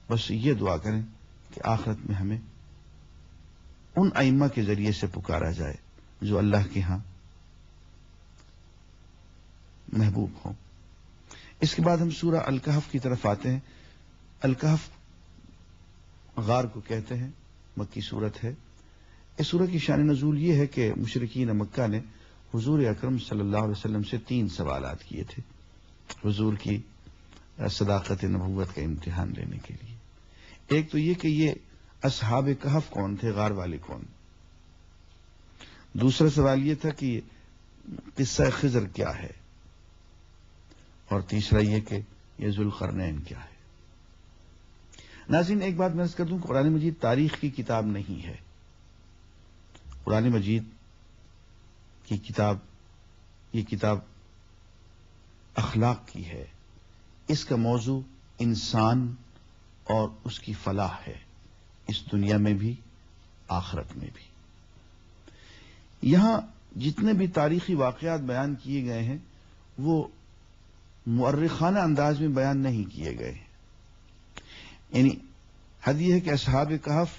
بس یہ دعا کریں کہ آخرت میں ہمیں ان ائمہ کے ذریعے سے پکارا جائے جو اللہ کے ہاں محبوب ہوں۔ اس کے بعد ہم سورہ الکہف کی طرف آتے ہیں۔ الکہف غار کو کہتے ہیں، مکی سورت ہے۔ اس سورہ کی شان نزول یہ ہے کہ مشرکین مکہ نے حضور اکرم صلی اللہ علیہ وسلم سے 3 سوالات کیے تھے حضور کی صداقت نبوت کا امتحان لینے کے لیے۔ ایک تو یہ کہ یہ اصحاب کہف کون تھے، غار والے کون؟ دوسرا سوال یہ تھا کہ یہ قصہ خضر کیا ہے، اور تیسرا یہ کہ یہ ذوالقرنین کیا ہے۔ ناظرین ایک بات میں عرض کر دوں، قرآن مجید تاریخ کی کتاب نہیں ہے۔ قرآن مجید کی کتاب، یہ کتاب اخلاق کی ہے۔ اس کا موضوع انسان اور اس کی فلاح ہے، اس دنیا میں بھی آخرت میں بھی۔ یہاں جتنے بھی تاریخی واقعات بیان کیے گئے ہیں وہ مؤرخانہ انداز میں بیان نہیں کیے گئے ہیں۔ یعنی حد یہ ہے کہ اصحاب کہف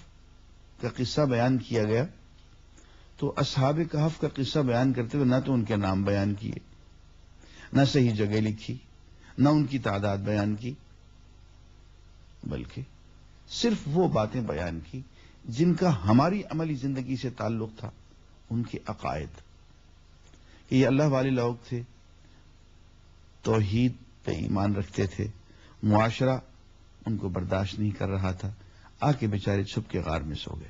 کا قصہ بیان کیا گیا تو اصحاب کہف کا قصہ بیان کرتے ہوئے نہ تو ان کے نام بیان کیے، نہ صحیح جگہ لکھی، نہ ان کی تعداد بیان کی، بلکہ صرف وہ باتیں بیان کی جن کا ہماری عملی زندگی سے تعلق تھا، ان کے عقائد، کہ یہ اللہ والے لوگ تھے، توحید پہ ایمان رکھتے تھے، معاشرہ ان کو برداشت نہیں کر رہا تھا، آ کے بیچارے چھپ کے غار میں سو گئے،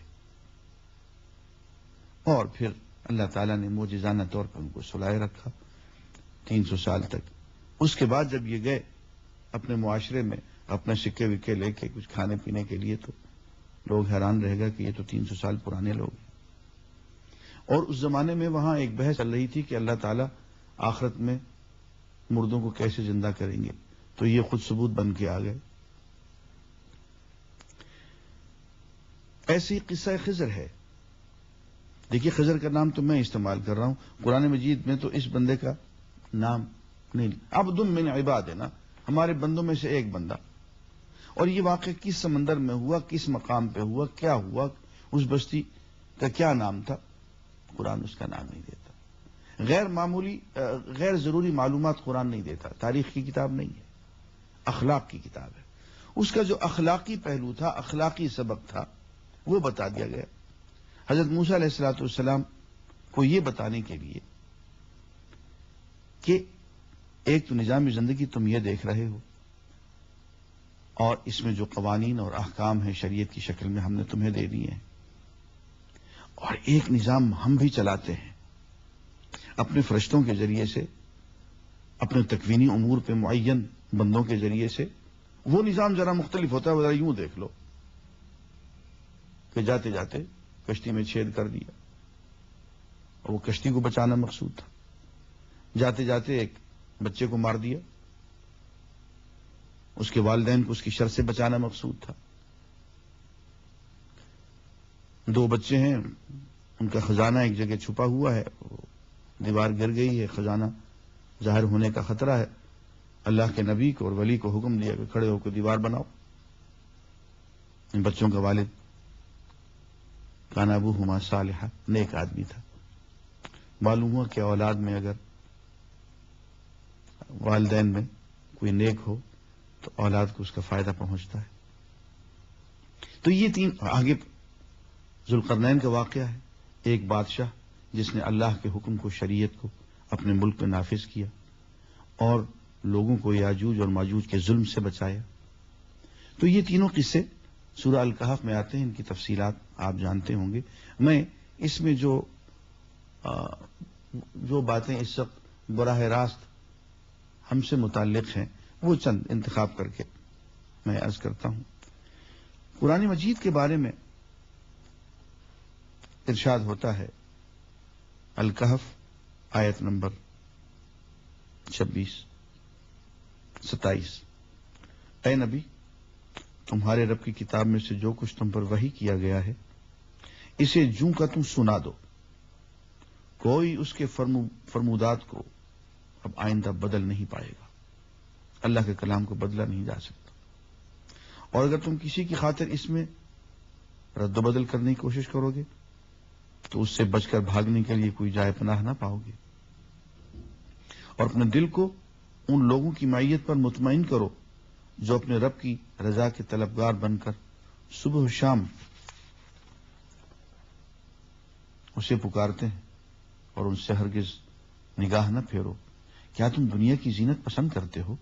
اور پھر اللہ تعالیٰ نے معجزانہ طور پر ان کو سلائے رکھا 300 سال تک۔ اس کے بعد جب یہ گئے اپنے معاشرے میں اپنا سکے وکے لے کے کچھ کھانے پینے کے لیے، تو لوگ حیران رہ گئے کہ یہ تو 300 سال پرانے لوگ ہیں۔ اور اس زمانے میں وہاں ایک بحث چل رہی تھی کہ اللہ تعالیٰ آخرت میں مردوں کو کیسے زندہ کریں گے، تو یہ خود ثبوت بن کے آ گئے۔ ایسی قصہ خضر ہے۔ دیکھیے خضر کا نام تو میں استعمال کر رہا ہوں، قرآن مجید میں تو اس بندے کا نام نہیں، عبد من عبادنا، ہمارے بندوں میں سے ایک بندہ۔ اور یہ واقعہ کس سمندر میں ہوا، کس مقام پہ ہوا، کیا ہوا، اس بستی کا کیا نام تھا، قرآن اس کا نام نہیں دیتا۔ غیر معمولی غیر ضروری معلومات قرآن نہیں دیتا۔ تاریخ کی کتاب نہیں ہے، اخلاق کی کتاب ہے۔ اس کا جو اخلاقی پہلو تھا، اخلاقی سبق تھا، وہ بتا دیا گیا۔ حضرت موسیٰ علیہ الصلوۃ والسلام کو یہ بتانے کے لیے کہ ایک تو نظام زندگی تم یہ دیکھ رہے ہو، اور اس میں جو قوانین اور احکام ہیں شریعت کی شکل میں ہم نے تمہیں دے دیے ہیں، اور ایک نظام ہم بھی چلاتے ہیں اپنے فرشتوں کے ذریعے سے، اپنے تکوینی امور پہ معین بندوں کے ذریعے سے۔ وہ نظام ذرا مختلف ہوتا ہے، ذرا یوں دیکھ لو کہ جاتے جاتے کشتی میں چھید کر دیا، اور وہ کشتی کو بچانا مقصود تھا، جاتے جاتے ایک بچے کو مار دیا، اس کے والدین کو اس کی شر سے بچانا مقصود تھا۔ 2 بچے ہیں، ان کا خزانہ ایک جگہ چھپا ہوا ہے، دیوار گر گئی ہے، خزانہ ظاہر ہونے کا خطرہ ہے، اللہ کے نبی کو اور ولی کو حکم دیا کہ کھڑے ہو کے دیوار بناؤ۔ ان بچوں کا والد کان ابوہما صالحا، نیک آدمی تھا۔ معلوم ہوا کہ اولاد میں اگر والدین میں کوئی نیک ہو تو اولاد کو اس کا فائدہ پہنچتا ہے۔ تو یہ 3 آگے ذوالقرنین کا واقعہ ہے، ایک بادشاہ جس نے اللہ کے حکم کو، شریعت کو اپنے ملک میں نافذ کیا اور لوگوں کو یاجوج اور ماجوج کے ظلم سے بچایا۔ تو یہ تینوں قصے سورہ الکہف میں آتے ہیں، ان کی تفصیلات آپ جانتے ہوں گے۔ میں اس میں جو باتیں اس وقت براہ راست ہم سے متعلق ہیں وہ چند انتخاب کر کے میں عرض کرتا ہوں۔ قرآن مجید کے بارے میں ارشاد ہوتا ہے، الکہف آیت نمبر 26-27، اے نبی تمہارے رب کی کتاب میں سے جو کچھ تم پر وحی کیا گیا ہے اسے جوں کا تم سنا دو، کوئی اس کے فرمودات کو اب آئندہ بدل نہیں پائے گا، اللہ کے کلام کو بدلا نہیں جا سکتا، اور اگر تم کسی کی خاطر اس میں رد و بدل کرنے کی کوشش کرو گے تو اس سے بچ کر بھاگنے کے لیے کوئی جائے پناہ نہ پاؤ گے، اور اپنے دل کو ان لوگوں کی معیت پر مطمئن کرو جو اپنے رب کی رضا کے طلبگار بن کر صبح و شام اسے پکارتے ہیں اور ان سے ہرگز نگاہ نہ پھیرو۔ کیا تم دنیا کی زینت پسند کرتے ہو؟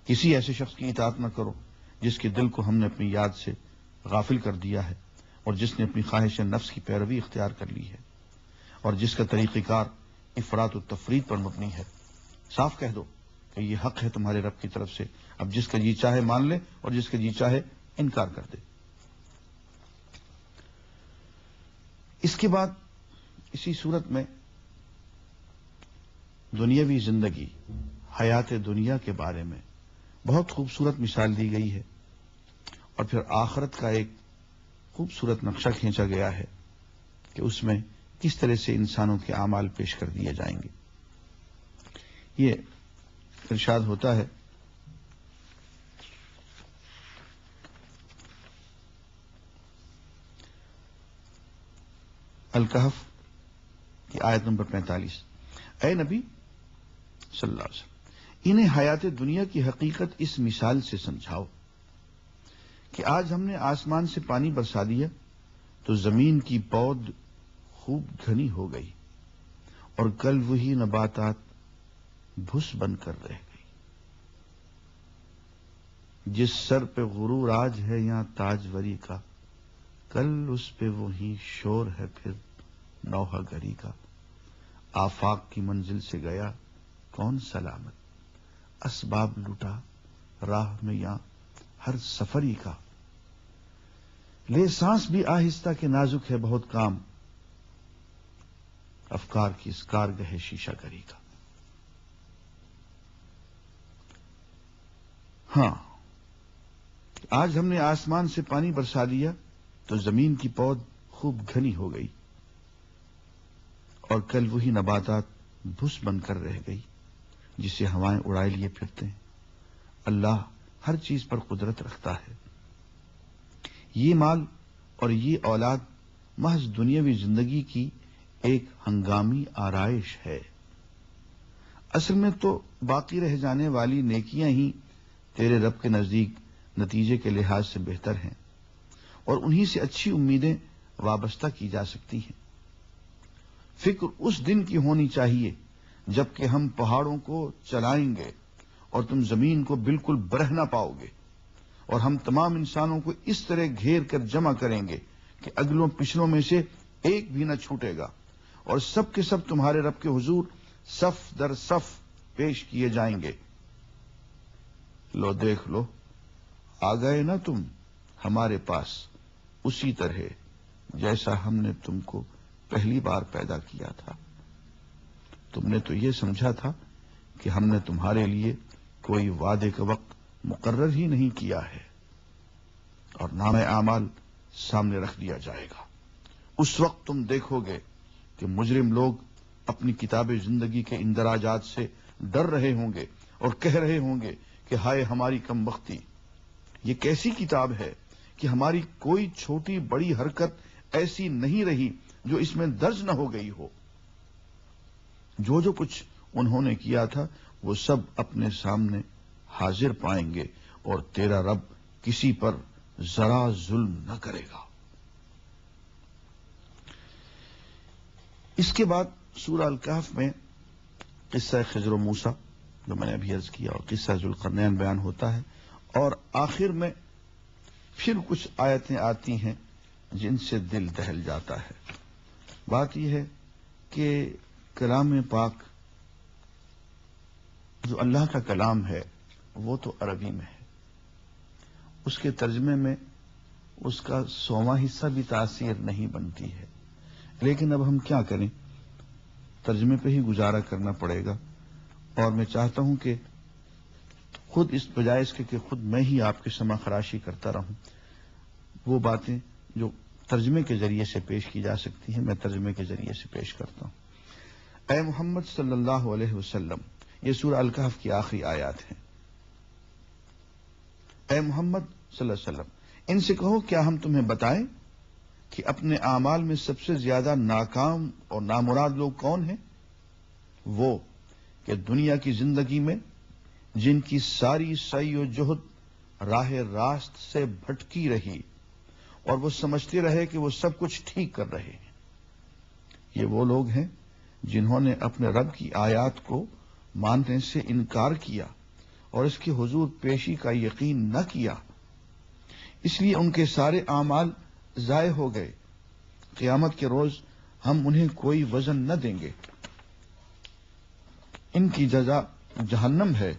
کسی ایسے شخص کی اطاعت نہ کرو جس کے دل کو ہم نے اپنی یاد سے غافل کر دیا ہے اور جس نے اپنی خواہش نفس کی پیروی اختیار کر لی ہے اور جس کا طریقہ کار افراط و تفرید پر مبنی ہے۔ صاف کہہ دو کہ یہ حق ہے تمہارے رب کی طرف سے، اب جس کا جی چاہے مان لے اور جس کا جی چاہے انکار کر دے۔ اس کے بعد اسی صورت میں دنیاوی زندگی، حیات دنیا کے بارے میں بہت خوبصورت مثال دی گئی ہے، اور پھر آخرت کا ایک خوبصورت نقشہ کھینچا گیا ہے کہ اس میں کس طرح سے انسانوں کے اعمال پیش کر دیے جائیں گے۔ یہ ارشاد ہوتا ہے الکہف کی آیت نمبر 45، اے نبی صلی اللہ علیہ وسلم انہیں حیات دنیا کی حقیقت اس مثال سے سمجھاؤ کہ آج ہم نے آسمان سے پانی برسا دیا تو زمین کی پود خوب گھنی ہو گئی اور کل وہی نباتات بھس بن کر رہ گئی۔ جس سر پہ غرور آج ہے یہاں تاجوری کا، کل اس پہ وہی شور ہے پھر نوحہ گری کا۔ آفاق کی منزل سے گیا کون سلامت، اسباب لٹا راہ میں یہاں ہر سفری کا۔ لے سانس بھی آہستہ کے نازک ہے بہت کام، افکار کی اس کارگہ شیشہ گری کا۔ ہاں، آج ہم نے آسمان سے پانی برسا دیا تو زمین کی پود خوب گھنی ہو گئی اور کل وہی نباتات بھس بن کر رہ گئی جسے ہوائیں اڑائے لیے پھرتے ہیں۔ اللہ ہر چیز پر قدرت رکھتا ہے۔ یہ مال اور یہ اولاد محض دنیاوی زندگی کی ایک ہنگامی آرائش ہے، اصل میں تو باقی رہ جانے والی نیکیاں ہی تیرے رب کے نزدیک نتیجے کے لحاظ سے بہتر ہیں اور انہی سے اچھی امیدیں وابستہ کی جا سکتی ہیں۔ فکر اس دن کی ہونی چاہیے جبکہ ہم پہاڑوں کو چلائیں گے اور تم زمین کو بالکل برہ نہ پاؤ گے، اور ہم تمام انسانوں کو اس طرح گھیر کر جمع کریں گے کہ اگلوں پچھلوں میں سے ایک بھی نہ چھوٹے گا، اور سب کے سب تمہارے رب کے حضور صف در صف پیش کیے جائیں گے۔ لو دیکھ لو، آ گئے نا تم ہمارے پاس اسی طرح جیسا ہم نے تم کو پہلی بار پیدا کیا تھا۔ تم نے تو یہ سمجھا تھا کہ ہم نے تمہارے لیے کوئی وعدے کا وقت مقرر ہی نہیں کیا ہے، اور نام اعمال سامنے رکھ دیا جائے گا۔ اس وقت تم دیکھو گے کہ مجرم لوگ اپنی کتاب زندگی کے اندراجات سے ڈر رہے ہوں گے اور کہہ رہے ہوں گے کہ ہائے ہماری کم بختی، یہ کیسی کتاب ہے کہ ہماری کوئی چھوٹی بڑی حرکت ایسی نہیں رہی جو اس میں درج نہ ہو گئی ہو۔ جو کچھ انہوں نے کیا تھا وہ سب اپنے سامنے حاضر پائیں گے، اور تیرا رب کسی پر ذرا ظلم نہ کرے گا۔ اس کے بعد سورہ الکہف میں قصہ خضر و موسیٰ جو میں نے ابھی عرض کیا اور قصہ ذوالقرنین بیان ہوتا ہے، اور آخر میں پھر کچھ آیتیں آتی ہیں جن سے دل دہل جاتا ہے۔ بات یہ ہے کہ کلام پاک جو اللہ کا کلام ہے وہ تو عربی میں ہے، اس کے ترجمے میں اس کا 100واں حصہ بھی تاثیر نہیں بنتی ہے، لیکن اب ہم کیا کریں، ترجمے پہ ہی گزارا کرنا پڑے گا، اور میں چاہتا ہوں کہ خود اس بجائے اس کے کہ خود میں ہی آپ کے سما خراشی کرتا رہوں، وہ باتیں جو ترجمے کے ذریعے سے پیش کی جا سکتی ہیں میں ترجمے کے ذریعے سے پیش کرتا ہوں۔ اے محمد صلی اللہ علیہ وسلم، یہ سورہ الکہف کی آخری آیات ہیں۔ اے محمد صلی اللہ علیہ وسلم، ان سے کہو کیا ہم تمہیں بتائیں کہ اپنے اعمال میں سب سے زیادہ ناکام اور نامراد لوگ کون ہیں؟ وہ کہ دنیا کی زندگی میں جن کی ساری سعی و جہد راہ راست سے بھٹکی رہی اور وہ سمجھتے رہے کہ وہ سب کچھ ٹھیک کر رہے ہیں، یہ وہ لوگ ہیں جنہوں نے اپنے رب کی آیات کو ماننے سے انکار کیا اور اس کی حضور پیشی کا یقین نہ کیا، اس لیے ان کے سارے اعمال ضائع ہو گئے۔ قیامت کے روز ہم انہیں کوئی وزن نہ دیں گے، ان کی جزا جہنم ہے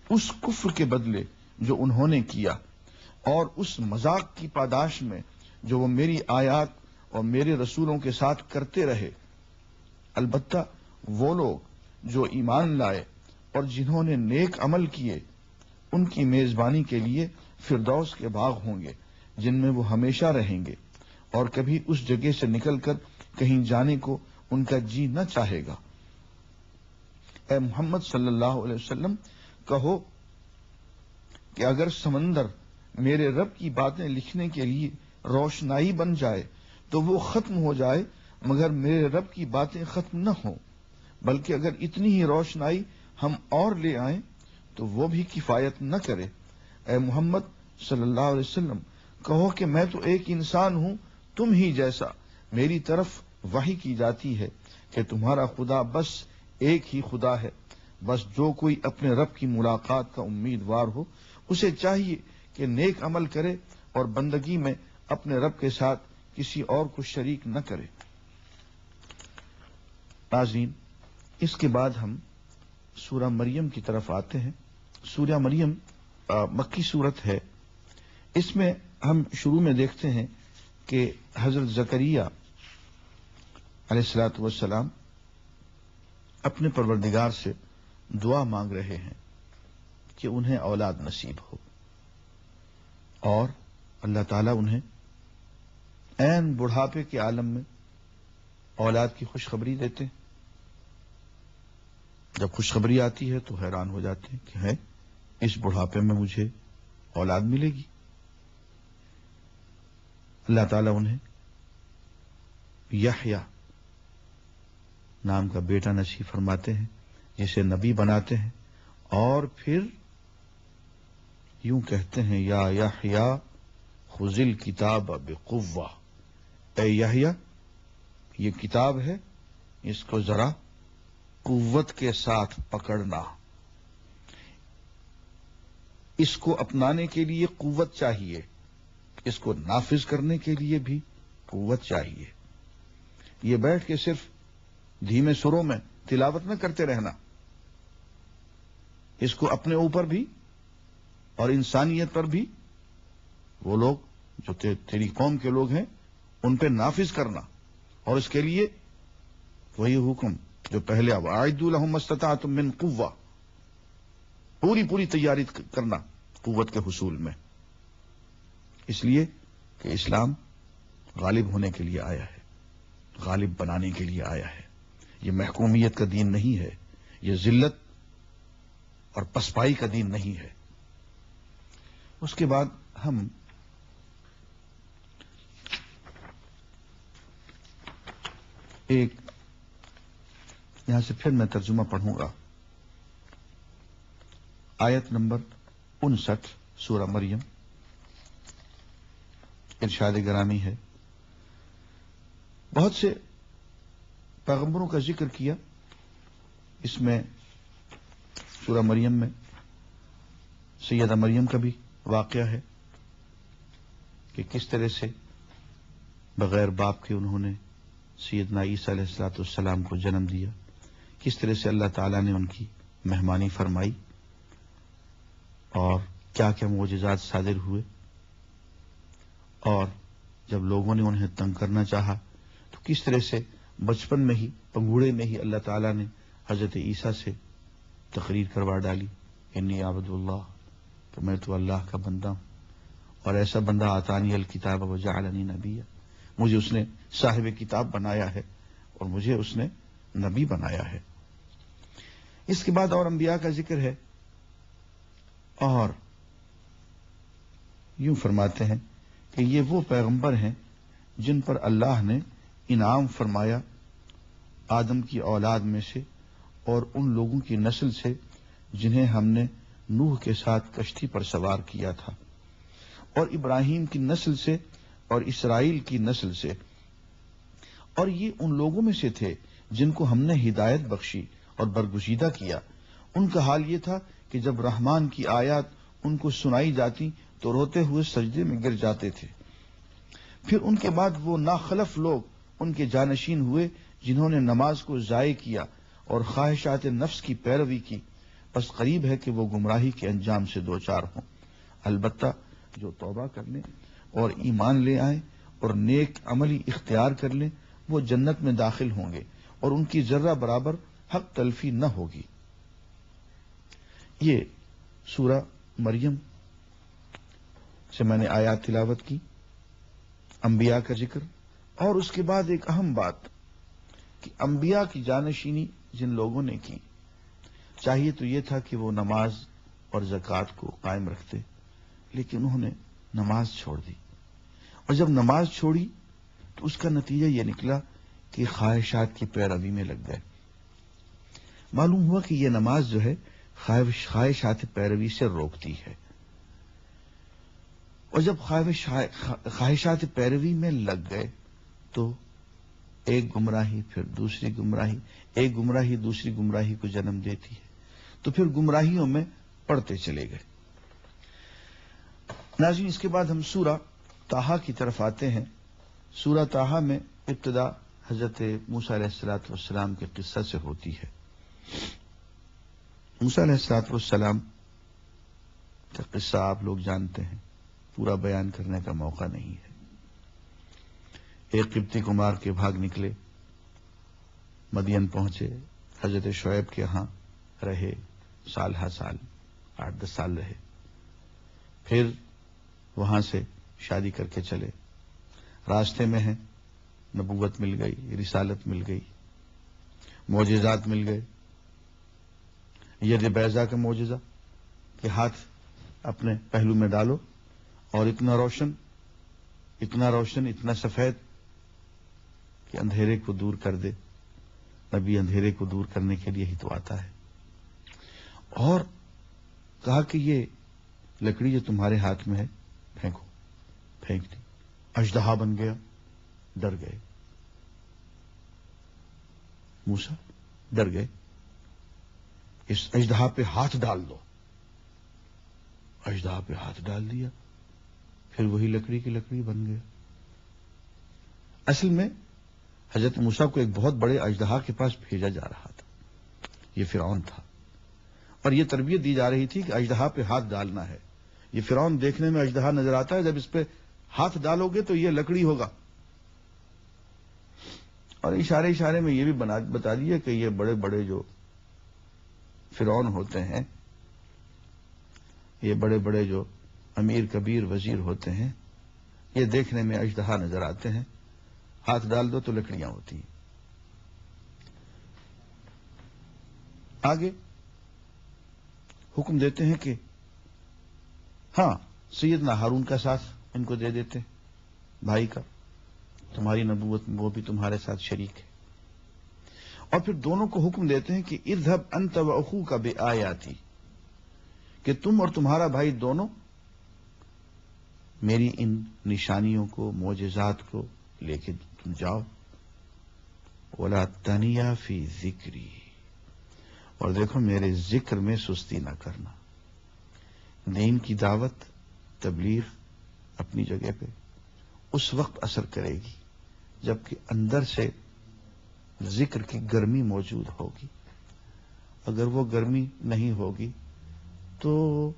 اس کفر کے بدلے جو انہوں نے کیا اور اس مذاق کی پاداش میں جو وہ میری آیات اور میرے رسولوں کے ساتھ کرتے رہے۔ البتہ وہ لوگ جو ایمان لائے اور جنہوں نے نیک عمل کیے، ان کی میزبانی کے لیے فردوس کے باغ ہوں گے جن میں وہ ہمیشہ رہیں گے، اور کبھی اس جگہ سے نکل کر کہیں جانے کو ان کا جی نہ چاہے گا۔ اے محمد صلی اللہ علیہ وسلم، کہو کہ اگر سمندر میرے رب کی باتیں لکھنے کے لیے روشنائی بن جائے تو وہ ختم ہو جائے، مگر میرے رب کی باتیں ختم نہ ہوں، بلکہ اگر اتنی ہی روشنائی ہم اور لے آئیں تو وہ بھی کفایت نہ کرے۔ اے محمد صلی اللہ علیہ وسلم، کہو کہ میں تو ایک انسان ہوں تم ہی جیسا، میری طرف وحی کی جاتی ہے کہ تمہارا خدا بس ایک ہی خدا ہے۔ بس جو کوئی اپنے رب کی ملاقات کا امیدوار ہو، اسے چاہیے کہ نیک عمل کرے اور بندگی میں اپنے رب کے ساتھ کسی اور کو شریک نہ کرے۔ ناظرین، اس کے بعد ہم سورہ مریم کی طرف آتے ہیں۔ سورہ مریم مکی صورت ہے۔ اس میں ہم شروع میں دیکھتے ہیں کہ حضرت زکریا علیہ الصلوۃ والسلام اپنے پروردگار سے دعا مانگ رہے ہیں کہ انہیں اولاد نصیب ہو، اور اللہ تعالیٰ انہیں عین بڑھاپے کے عالم میں اولاد کی خوشخبری دیتے ہیں۔ جب خوشخبری آتی ہے تو حیران ہو جاتے ہیں کہ ہے اس بڑھاپے میں مجھے اولاد ملے گی۔ اللہ تعالیٰ انہیں یحییٰ نام کا بیٹا نصیب فرماتے ہیں، جسے نبی بناتے ہیں، اور پھر یوں کہتے ہیں یا یحییٰ خذ الکتاب بقوہ، اے یحییٰ یہ کتاب ہے، اس کو ذرا قوت کے ساتھ پکڑنا، اس کو اپنانے کے لیے قوت چاہیے، اس کو نافذ کرنے کے لیے بھی قوت چاہیے۔ یہ بیٹھ کے صرف دھیمے سروں میں تلاوت نہ کرتے رہنا، اس کو اپنے اوپر بھی اور انسانیت پر بھی، وہ لوگ جو تیری قوم کے لوگ ہیں ان پہ نافذ کرنا، اور اس کے لیے وہی حکم جو پہلے وَأَعِدُّوا لَهُم مَّا اسْتَطَعْتُم مِّن قُوَّةٍ، پوری تیاری کرنا قوت کے حصول میں، اس لیے کہ اسلام غالب ہونے کے لیے آیا ہے، غالب بنانے کے لیے آیا ہے۔ یہ محکومیت کا دین نہیں ہے، یہ ذلت اور پسپائی کا دین نہیں ہے۔ اس کے بعد ہم ایک یہاں سے پھر میں ترجمہ پڑھوں گا۔ آیت نمبر 59 سورہ مریم، ارشاد گرامی ہے، بہت سے پیغمبروں کا ذکر کیا، اس میں سورہ مریم میں سیدہ مریم کا بھی واقعہ ہے کہ کس طرح سے بغیر باپ کے انہوں نے سیدنا عیسیٰ علیہ الصلوۃ والسلام کو جنم دیا، کس طرح سے اللہ تعالیٰ نے ان کی مہمانی فرمائی اور کیا کیا معجزات صادر ہوئے، اور جب لوگوں نے انہیں تنگ کرنا چاہا تو کس طرح سے بچپن میں ہی پنگوڑے میں ہی اللہ تعالیٰ نے حضرت عیسیٰ سے تقریر کروا ڈالی، انی عبد اللہ کہ میں تو اللہ کا بندہ ہوں، اور ایسا بندہ آتانی الکتاب وجعلنی نبیا، مجھے اس نے صاحب کتاب بنایا ہے اور مجھے اس نے نبی بنایا ہے۔ اس کے بعد اور انبیاء کا ذکر ہے، اور یوں فرماتے ہیں کہ یہ وہ پیغمبر ہیں جن پر اللہ نے انعام فرمایا آدم کی اولاد میں سے اور ان لوگوں کی نسل سے جنہیں ہم نے نوح کے ساتھ کشتی پر سوار کیا تھا، اور ابراہیم کی نسل سے اور اسرائیل کی نسل سے، اور یہ ان لوگوں میں سے تھے جن کو ہم نے ہدایت بخشی اور برگزیدہ کیا۔ ان کا حال یہ تھا کہ جب رحمان کی آیات ان کو سنائی جاتی تو روتے ہوئے سجدے میں گر جاتے تھے۔ پھر ان کے بعد وہ ناخلف لوگ ان کے جانشین ہوئے جنہوں نے نماز کو ضائع کیا اور خواہشات نفس کی پیروی کی، بس قریب ہے کہ وہ گمراہی کے انجام سے دوچار ہوں۔ البتہ جو توبہ کر لیں اور ایمان لے آئیں اور نیک عملی اختیار کر لیں وہ جنت میں داخل ہوں گے اور ان کی ذرہ برابر حق تلفی نہ ہوگی۔ یہ سورہ مریم سے میں نے آیات تلاوت کی، انبیاء کا ذکر، اور اس کے بعد ایک اہم بات کہ انبیاء کی جانشینی جن لوگوں نے کی، چاہیے تو یہ تھا کہ وہ نماز اور زکوٰۃ کو قائم رکھتے، لیکن انہوں نے نماز چھوڑ دی، اور جب نماز چھوڑی تو اس کا نتیجہ یہ نکلا کہ خواہشات کی پیروی میں لگ گئے۔ معلوم ہوا کہ یہ نماز جو ہے خواہشات پیروی سے روکتی ہے، اور جب خواہشات پیروی میں لگ گئے تو ایک گمراہی پھر دوسری گمراہی، ایک گمراہی دوسری گمراہی کو جنم دیتی ہے، تو پھر گمراہیوں میں پڑتے چلے گئے۔ ناظرین، اس کے بعد ہم سورہ طٰہٰ کی طرف آتے ہیں۔ سورہ طٰہٰ میں ابتدا حضرت موسیٰ علیہ السلام کے قصہ سے ہوتی ہے۔ موسیٰ علیہ السلام کا قصہ آپ لوگ جانتے ہیں، پورا بیان کرنے کا موقع نہیں ہے۔ ایک قبطی کو مار کے بھاگ نکلے، مدین پہنچے، حضرت شعیب کے ہاں رہے، سال 8-10 سال رہے، پھر وہاں سے شادی کر کے چلے، راستے میں ہیں، نبوت مل گئی، رسالت مل گئی، معجزات مل گئے۔ ید بیضا کا معجزہ کہ ہاتھ اپنے پہلو میں ڈالو اور اتنا روشن، اتنا سفید کہ اندھیرے کو دور کر دے۔ نبی اندھیرے کو دور کرنے کے لیے ہی تو آتا ہے۔ اور کہا کہ یہ لکڑی جو تمہارے ہاتھ میں ہے پھینکو، پھینک دی، اژدہا بن گیا۔ ڈر گئے، موسیٰ ڈر گئے، اس اژدہا پہ ہاتھ ڈال دو۔ اژدہا پہ ہاتھ ڈال دیا، پھر وہی لکڑی کی لکڑی بن گیا۔ اصل میں حضرت موسیٰ کو ایک بہت بڑے اژدہا کے پاس بھیجا جا رہا تھا، یہ فرعون تھا، اور یہ تربیت دی جا رہی تھی کہ اژدہا پہ ہاتھ ڈالنا ہے۔ یہ فرعون دیکھنے میں اژدہا نظر آتا ہے، جب اس پہ ہاتھ ڈالو گے تو یہ لکڑی ہوگا۔ اور اشارے میں یہ بھی بتا دیا کہ یہ بڑے بڑے جو فرعون ہوتے ہیں، یہ بڑے بڑے جو امیر کبیر وزیر ہوتے ہیں، یہ دیکھنے میں اژدہا نظر آتے ہیں، ہاتھ ڈال دو تو لکڑیاں ہوتی ہیں۔ آگے حکم دیتے ہیں کہ ہاں سیدنا ہارون کا ساتھ ان کو دے دیتے، بھائی کا، تمہاری نبوت میں وہ بھی تمہارے ساتھ شریک ہے۔ اور پھر دونوں کو حکم دیتے ہیں کہ اذهب انت واخوک بآیاتی، کہ تم اور تمہارا بھائی دونوں میری ان نشانیوں کو، معجزات کو لے کے تم جاؤ۔ ولا تنیا فی ذکری، اور دیکھو میرے ذکر میں سستی نہ کرنا۔ دین کی دعوت، تبلیغ اپنی جگہ پہ اس وقت اثر کرے گی جبکہ اندر سے ذکر کی گرمی موجود ہوگی۔ اگر وہ گرمی نہیں ہوگی تو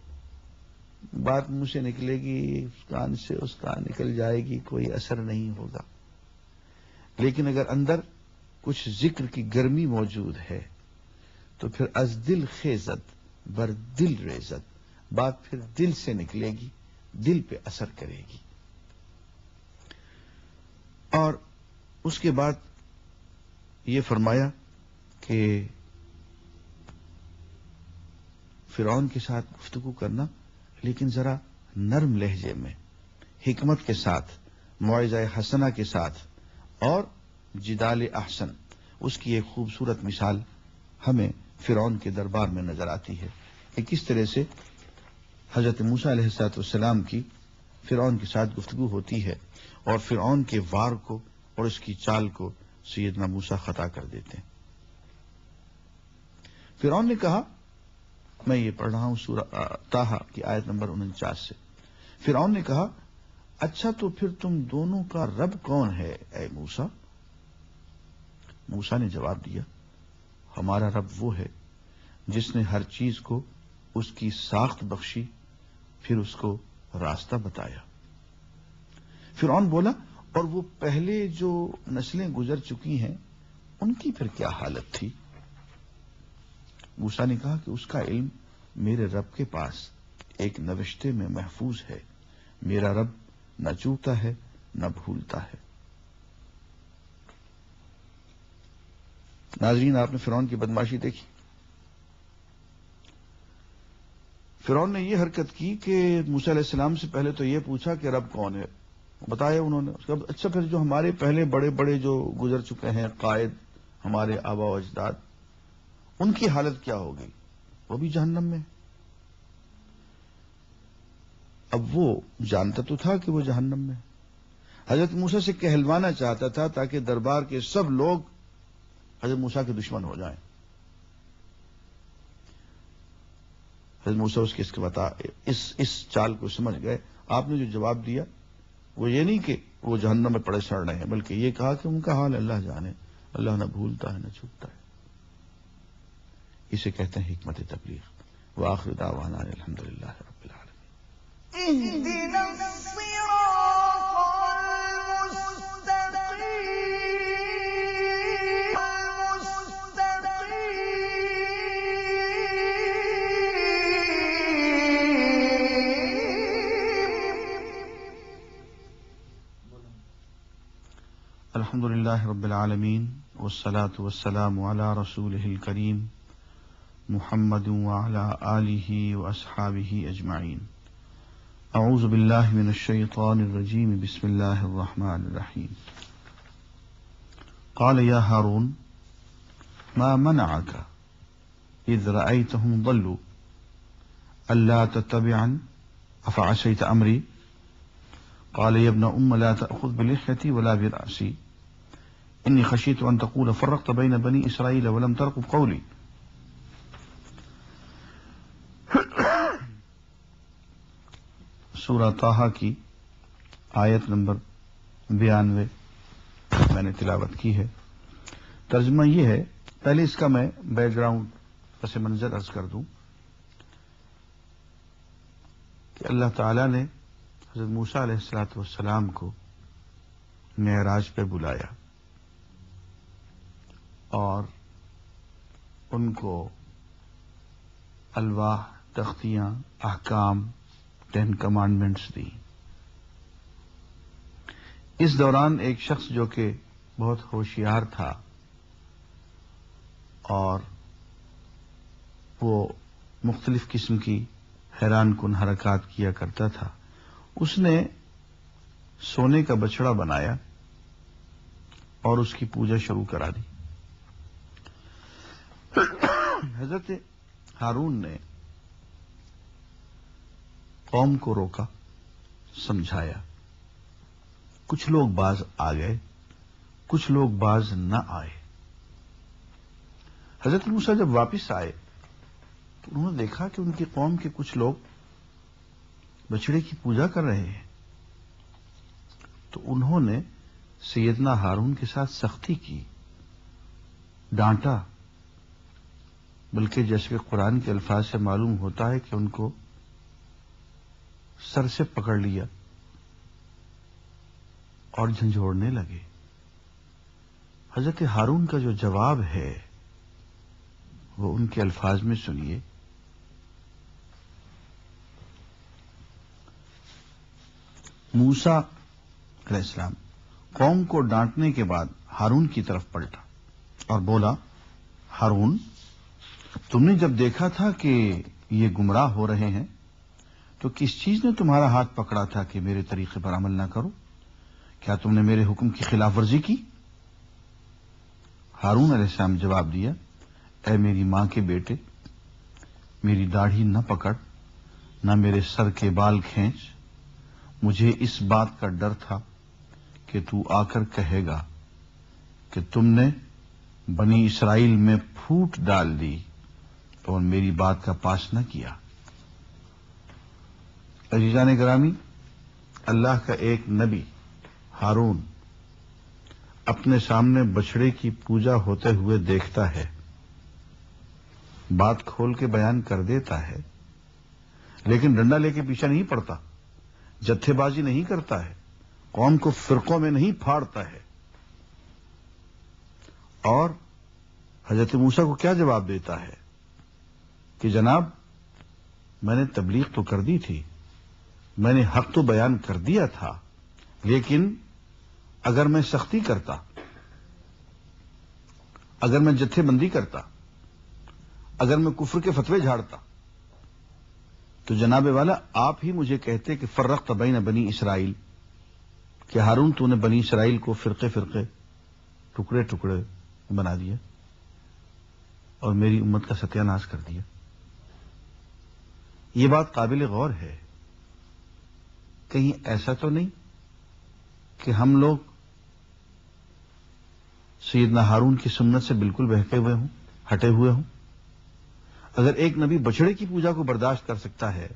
بات منہ سے نکلے گی، اس کان سے اس کان نکل جائے گی، کوئی اثر نہیں ہوگا۔ لیکن اگر اندر کچھ ذکر کی گرمی موجود ہے تو پھر از دل خیزت بر دل ریزت، بات پھر دل سے نکلے گی، دل پہ اثر کرے گی۔ اور اس کے بعد یہ فرمایا کہ فرعون کے ساتھ گفتگو کرنا، لیکن ذرا نرم لہجے میں، حکمت کے ساتھ، موعظہ حسنہ کے ساتھ، اور جدال احسن۔ اس کی ایک خوبصورت مثال ہمیں فرعون کے دربار میں نظر آتی ہے کہ کس طرح سے حضرت موسیٰ علیہ السلام کی فرعون کے ساتھ گفتگو ہوتی ہے، اور فرعون کے وار کو اور اس کی چال کو سیدنا موسیٰ خطا کر دیتے ہیں۔ فرعون نے کہا، میں یہ پڑھ رہا ہوں سورہ طٰہٰ کی آیت نمبر 49 سے، فرعون نے کہا، اچھا تو پھر تم دونوں کا رب کون ہے اے موسیٰ؟ موسیٰ نے جواب دیا، ہمارا رب وہ ہے جس نے ہر چیز کو اس کی ساخت بخشی، پھر اس کو راستہ بتایا۔ فرعون بولا، اور وہ پہلے جو نسلیں گزر چکی ہیں ان کی پھر کیا حالت تھی؟ موسیٰ نے کہا کہ اس کا علم میرے رب کے پاس ایک نوشتے میں محفوظ ہے، میرا رب نہ چوکتا ہے نہ بھولتا ہے۔ ناظرین، آپ نے فرعون کی بدماشی دیکھی۔ فرعون نے یہ حرکت کی کہ موسیٰ علیہ السلام سے پہلے تو یہ پوچھا کہ رب کون ہے، بتایا انہوں نے۔ اس کے بعد اچھا پھر جو ہمارے پہلے بڑے بڑے جو گزر چکے ہیں قائد، ہمارے آبا و اجداد، ان کی حالت کیا ہو گئی؟ وہ بھی جہنم میں۔ اب وہ جانتا تو تھا کہ وہ جہنم میں، حضرت موسیٰ سے کہلوانا چاہتا تھا تاکہ دربار کے سب لوگ حضرت موسیٰ کے دشمن ہو جائیں۔ حضرت موسیٰ اس کے بتا اس چال کو سمجھ گئے۔ آپ نے جو جواب دیا وہ یہ نہیں کہ وہ جہنم میں پڑے سڑ رہے ہیں، بلکہ یہ کہا کہ ان کا حال اللہ جانے، اللہ نہ بھولتا ہے نہ چوکتا ہے۔ اسے کہتے ہیں حکمت تبلیغ۔ وآخر دعوانا الحمدللہ رب العالمین۔ اهدنا الصراط الحمد للہ رب العالمین، والصلاة والسلام علی رسولہ الکریم محمد وعلی آلہ واصحابہ اجمعین۔ اعوذ باللہ من الشیطان الرجیم، بسم اللہ الرحمن الرحیم۔ قال یا ہارون ما منعک اذ رأیتهم ضلوا الا تتبعن افعصیت امری؟ قال یا ابن ام لا تأخذ بلحیتی ولا برأسی انی خشیت ان تقول فرقت بین بنی اسرائیل ولم ترقب قولی۔ سورہ طٰہٰ کی آیت نمبر 92 میں نے تلاوت کی ہے۔ ترجمہ یہ ہے، پہلے اس کا میں بیک گراؤنڈ پس منظر عرض کر دوں کہ اللہ تعالی نے حضرت موسیٰ علیہ السلام کو معراج پہ بلایا اور ان کو الواح، تختیاں، احکام، 10 کمانڈمنٹس دی۔ اس دوران ایک شخص جو کہ بہت ہوشیار تھا اور وہ مختلف قسم کی حیران کن حرکات کیا کرتا تھا، اس نے سونے کا بچڑا بنایا اور اس کی پوجا شروع کرا دی۔ حضرت ہارون نے قوم کو روکا، سمجھایا۔ کچھ لوگ باز آ گئے، کچھ لوگ باز نہ آئے۔ حضرت موسیٰ جب واپس آئے تو انہوں نے دیکھا کہ ان کی قوم کے کچھ لوگ بچڑے کی پوجا کر رہے ہیں، تو انہوں نے سیدنا ہارون کے ساتھ سختی کی، ڈانٹا، بلکہ جیسے کہ قرآن کے الفاظ سے معلوم ہوتا ہے کہ ان کو سر سے پکڑ لیا اور جھنجھوڑنے لگے۔ حضرت ہارون کا جو جواب ہے وہ ان کے الفاظ میں سنیے۔ موسیٰ علیہ السلام قوم کو ڈانٹنے کے بعد ہارون کی طرف پلٹا اور بولا، ہارون، تم نے جب دیکھا تھا کہ یہ گمراہ ہو رہے ہیں تو کس چیز نے تمہارا ہاتھ پکڑا تھا کہ میرے طریقے پر عمل نہ کرو؟ کیا تم نے میرے حکم کی خلاف ورزی کی؟ ہارون علیہ السلام جواب دیا، اے میری ماں کے بیٹے، میری داڑھی نہ پکڑ، نہ میرے سر کے بال کھینچ۔ مجھے اس بات کا ڈر تھا کہ تو آ کر کہے گا کہ تم نے بنی اسرائیل میں پھوٹ ڈال دی اور میری بات کا پاس نہ کیا۔ عزیزان گرامی، اللہ کا ایک نبی ہارون اپنے سامنے بچڑے کی پوجا ہوتے ہوئے دیکھتا ہے، بات کھول کے بیان کر دیتا ہے، لیکن ڈنڈا لے کے پیچھے نہیں پڑتا، جتھے بازی نہیں کرتا ہے، قوم کو فرقوں میں نہیں پھاڑتا ہے۔ اور حضرت موسیٰ کو کیا جواب دیتا ہے کہ جناب، میں نے تبلیغ تو کر دی تھی، میں نے حق تو بیان کر دیا تھا، لیکن اگر میں سختی کرتا، اگر میں جتھے بندی کرتا، اگر میں کفر کے فتوے جھاڑتا تو جناب والا آپ ہی مجھے کہتے کہ فرقت بین بنی اسرائیل، کہ ہارون تو نے بنی اسرائیل کو فرقے فرقے، ٹکڑے ٹکڑے بنا دیا اور میری امت کا ستیہ ناش کر دیا۔ یہ بات قابل غور ہے۔ کہیں ایسا تو نہیں کہ ہم لوگ سیدنا ہارون کی سنت سے بالکل بہکے ہوئے ہوں، ہٹے ہوئے ہوں؟ اگر ایک نبی بچڑے کی پوجا کو برداشت کر سکتا ہے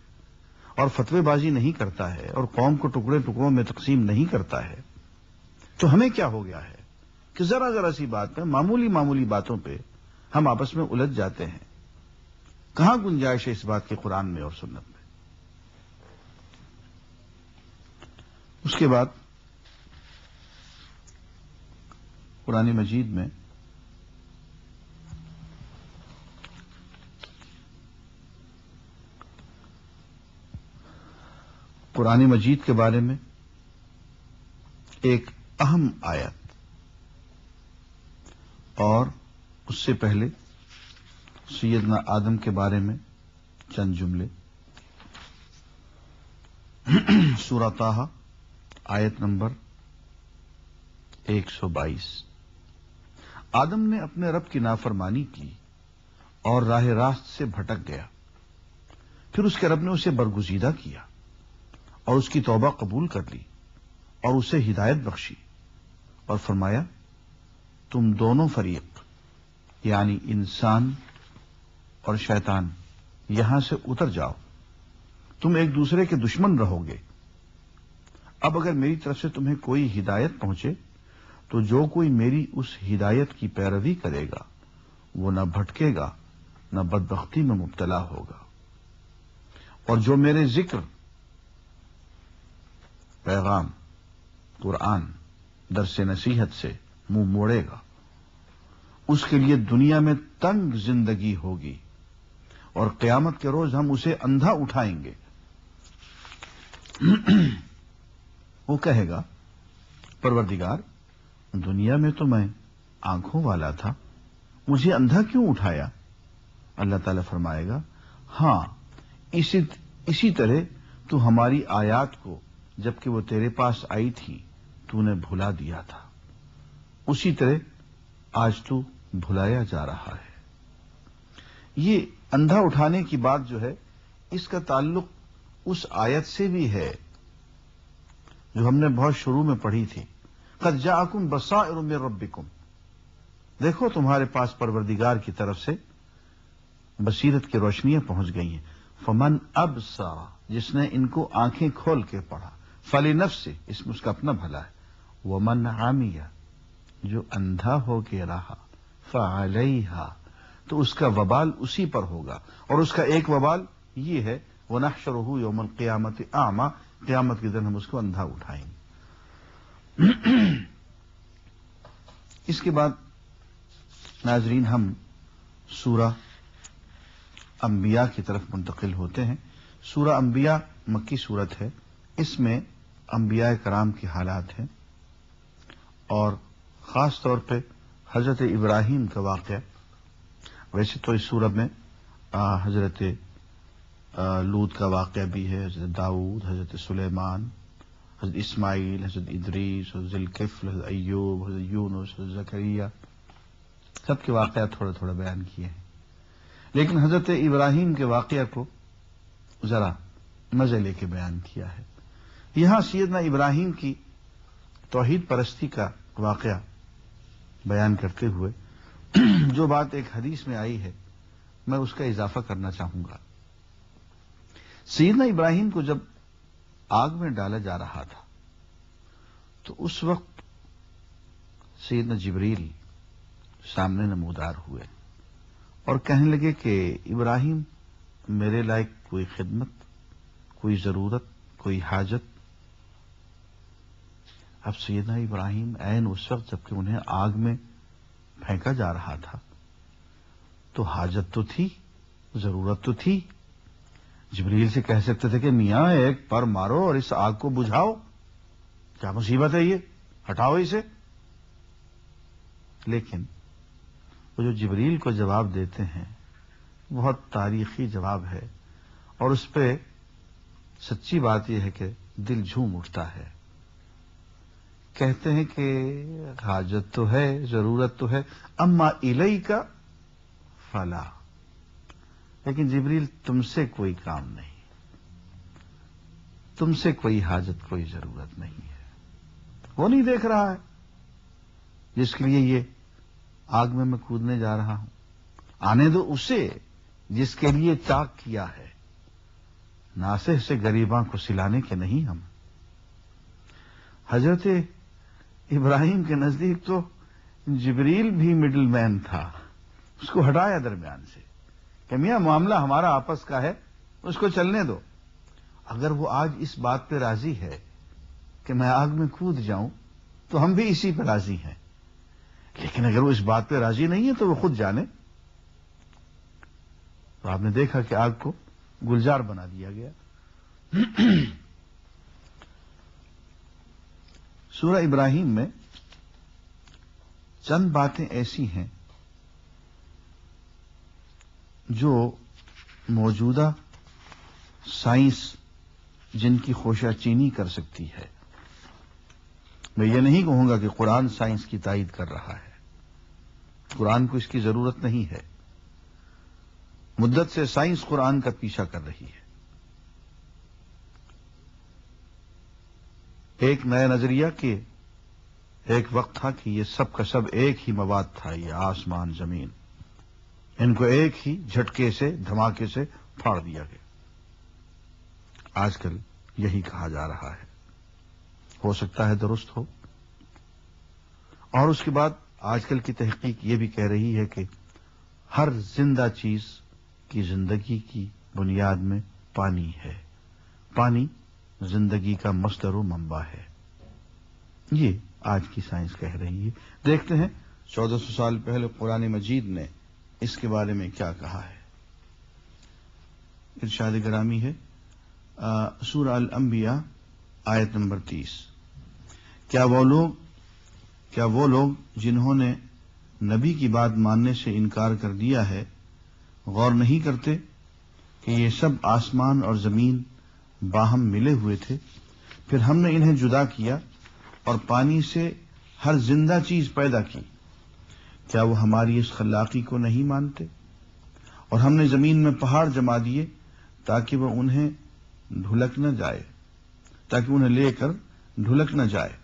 اور فتوے بازی نہیں کرتا ہے اور قوم کو ٹکڑے ٹکڑوں میں تقسیم نہیں کرتا ہے تو ہمیں کیا ہو گیا ہے کہ ذرا ذرا سی بات پہ، معمولی معمولی باتوں پہ ہم آپس میں الجھ جاتے ہیں؟ کہاں گنجائش ہے اس بات کی قرآن میں اور سنت میں؟ اس کے بعد قرآن مجید میں قرآن مجید کے بارے میں ایک اہم آیت اور اس سے پہلے سیدنا آدم کے بارے میں چند جملے۔ سورہ طٰہٰ آیت نمبر 122۔ آدم نے اپنے رب کی نافرمانی کی اور راہ راست سے بھٹک گیا، پھر اس کے رب نے اسے برگزیدہ کیا اور اس کی توبہ قبول کر لی اور اسے ہدایت بخشی اور فرمایا، تم دونوں فریق یعنی انسان اور شیطان یہاں سے اتر جاؤ، تم ایک دوسرے کے دشمن رہو گے۔ اب اگر میری طرف سے تمہیں کوئی ہدایت پہنچے تو جو کوئی میری اس ہدایت کی پیروی کرے گا وہ نہ بھٹکے گا نہ بدبختی میں مبتلا ہوگا، اور جو میرے ذکر، پیغام، قرآن، درس نصیحت سے منہ موڑے گا اس کے لیے دنیا میں تنگ زندگی ہوگی اور قیامت کے روز ہم اسے اندھا اٹھائیں گے۔ وہ کہے گا، پروردگار، دنیا میں تو میں آنکھوں والا تھا، مجھے اندھا کیوں اٹھایا؟ اللہ تعالیٰ فرمائے گا، ہاں اسی طرح تو ہماری آیات کو جبکہ وہ تیرے پاس آئی تھی تو نے بھلا دیا تھا، اسی طرح آج تو بھلایا جا رہا ہے۔ یہ اندھا اٹھانے کی بات جو ہے اس کا تعلق اس آیت سے بھی ہے جو ہم نے بہت شروع میں پڑھی تھی، قد جاءکم بصائر من ربکم، دیکھو تمہارے پاس پروردگار کی طرف سے بصیرت کی روشنیاں پہنچ گئی ہیں۔ فمن ابصر، جس نے ان کو آنکھیں کھول کے پڑھا، فلنفسہ، اس میں اس کا اپنا بھلا ہے، ومن عمی، جو اندھا ہو کے رہا، فعلیہا، تو اس کا وبال اسی پر ہوگا، اور اس کا ایک وبال یہ ہے، وَنَحْشُرُهُ يَوْمَ الْقِيَامَةِ أَعْمَى، قیامت کے دن ہم اس کو اندھا اٹھائیں گے۔ اس کے بعد ناظرین ہم سورہ انبیاء کی طرف منتقل ہوتے ہیں۔ سورہ انبیاء مکی سورت ہے، اس میں انبیاء کرام کے حالات ہیں، اور خاص طور پہ حضرت ابراہیم کا واقعہ. ویسے تو اس سورت میں حضرت لوط کا واقعہ بھی ہے، حضرت داؤد، حضرت سلیمان، حضرت اسماعیل، حضرت ادریس، حضرت ذوالکفل، حضرت ایوب، حضرت یونس، حضرت زکریا، سب کے واقعات تھوڑا تھوڑا بیان کیے ہیں. لیکن حضرت ابراہیم کے واقعہ کو ذرا مزے لے کے بیان کیا ہے. یہاں سیدنا ابراہیم کی توحید پرستی کا واقعہ بیان کرتے ہوئے جو بات ایک حدیث میں آئی ہے میں اس کا اضافہ کرنا چاہوں گا. سیدنا ابراہیم کو جب آگ میں ڈالا جا رہا تھا تو اس وقت سیدنا جبریل سامنے نمودار ہوئے اور کہنے لگے کہ ابراہیم، میرے لائق کوئی خدمت، کوئی ضرورت، کوئی حاجت؟ اب سیدنا ابراہیم عین اس وقت جبکہ انہیں آگ میں پھینکا جا رہا تھا تو حاجت تو تھی، ضرورت تو تھی. جبریل سے کہہ سکتے تھے کہ میاں ایک پر مارو اور اس آگ کو بجھاؤ، کیا مصیبت ہے یہ، ہٹاؤ اسے. لیکن وہ جو جبریل کو جواب دیتے ہیں بہت تاریخی جواب ہے، اور اس پہ سچی بات یہ ہے کہ دل جھوم اٹھتا ہے. کہتے ہیں کہ حاجت تو ہے، ضرورت تو ہے، اما الیک فلا، لیکن جبریل تم سے کوئی کام نہیں، تم سے کوئی حاجت، کوئی ضرورت نہیں ہے. وہ نہیں دیکھ رہا ہے جس کے لیے یہ آگ میں کودنے جا رہا ہوں؟ آنے دو اسے جس کے لیے چاک کیا ہے، ناصح سے غریباں کو سلانے کے نہیں ہم. حضرت ابراہیم کے نزدیک تو جبریل بھی مڈل مین تھا، اس کو ہٹایا درمیان سے کہ میاں معاملہ ہمارا آپس کا ہے، اس کو چلنے دو. اگر وہ آج اس بات پہ راضی ہے کہ میں آگ میں کود جاؤں تو ہم بھی اسی پہ راضی ہیں، لیکن اگر وہ اس بات پہ راضی نہیں ہے تو وہ خود جانے. تو آپ نے دیکھا کہ آگ کو گلزار بنا دیا گیا. سورہ ابراہیم میں چند باتیں ایسی ہیں جو موجودہ سائنس جن کی خوشہ چینی کر سکتی ہے. میں یہ نہیں کہوں گا کہ قرآن سائنس کی تائید کر رہا ہے، قرآن کو اس کی ضرورت نہیں ہے. مدت سے سائنس قرآن کا پیچھا کر رہی ہے. ایک نیا نظریہ کہ ایک وقت تھا کہ یہ سب کا سب ایک ہی مواد تھا، یہ آسمان زمین، ان کو ایک ہی جھٹکے سے، دھماکے سے پھاڑ دیا گیا. آج کل یہی کہا جا رہا ہے، ہو سکتا ہے درست ہو. اور اس کے بعد آج کل کی تحقیق یہ بھی کہہ رہی ہے کہ ہر زندہ چیز کی زندگی کی بنیاد میں پانی ہے، پانی زندگی کا مصدر و منبع ہے. یہ آج کی سائنس کہہ رہی ہے. دیکھتے ہیں 1400 سال پہلے قرآن مجید نے اس کے بارے میں کیا کہا ہے. ارشاد گرامی ہے سورہ الانبیاء آیت نمبر 30. کیا وہ لوگ جنہوں نے نبی کی بات ماننے سے انکار کر دیا ہے غور نہیں کرتے کہ یہ سب آسمان اور زمین باہم ملے ہوئے تھے، پھر ہم نے انہیں جدا کیا اور پانی سے ہر زندہ چیز پیدا کی. کیا وہ ہماری اس خلاقی کو نہیں مانتے؟ اور ہم نے زمین میں پہاڑ جما دیے تاکہ وہ انہیں ڈھلک نہ جائے، تاکہ انہیں لے کر ڈھلک نہ جائے،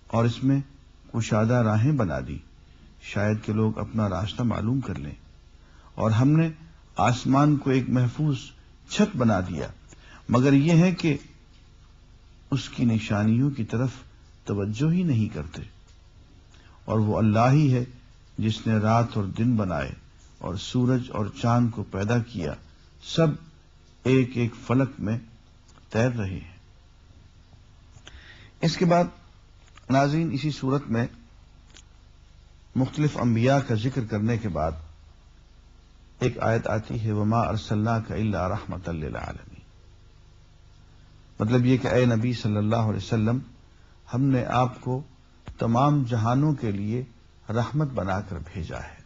اور اس میں کشادہ راہیں بنا دی شاید کہ لوگ اپنا راستہ معلوم کر لیں. اور ہم نے آسمان کو ایک محفوظ چھت بنا دیا، مگر یہ ہے کہ اس کی نشانیوں کی طرف توجہ ہی نہیں کرتے. اور وہ اللہ ہی ہے جس نے رات اور دن بنائے اور سورج اور چاند کو پیدا کیا، سب ایک ایک فلک میں تیر رہے ہیں. اس کے بعد ناظرین اسی صورت میں مختلف انبیاء کا ذکر کرنے کے بعد ایک آیت آتی ہے وما ارسلناک الا رحمۃ للعالمین. مطلب یہ کہ اے نبی صلی اللہ علیہ وسلم، ہم نے آپ کو تمام جہانوں کے لیے رحمت بنا کر بھیجا ہے۔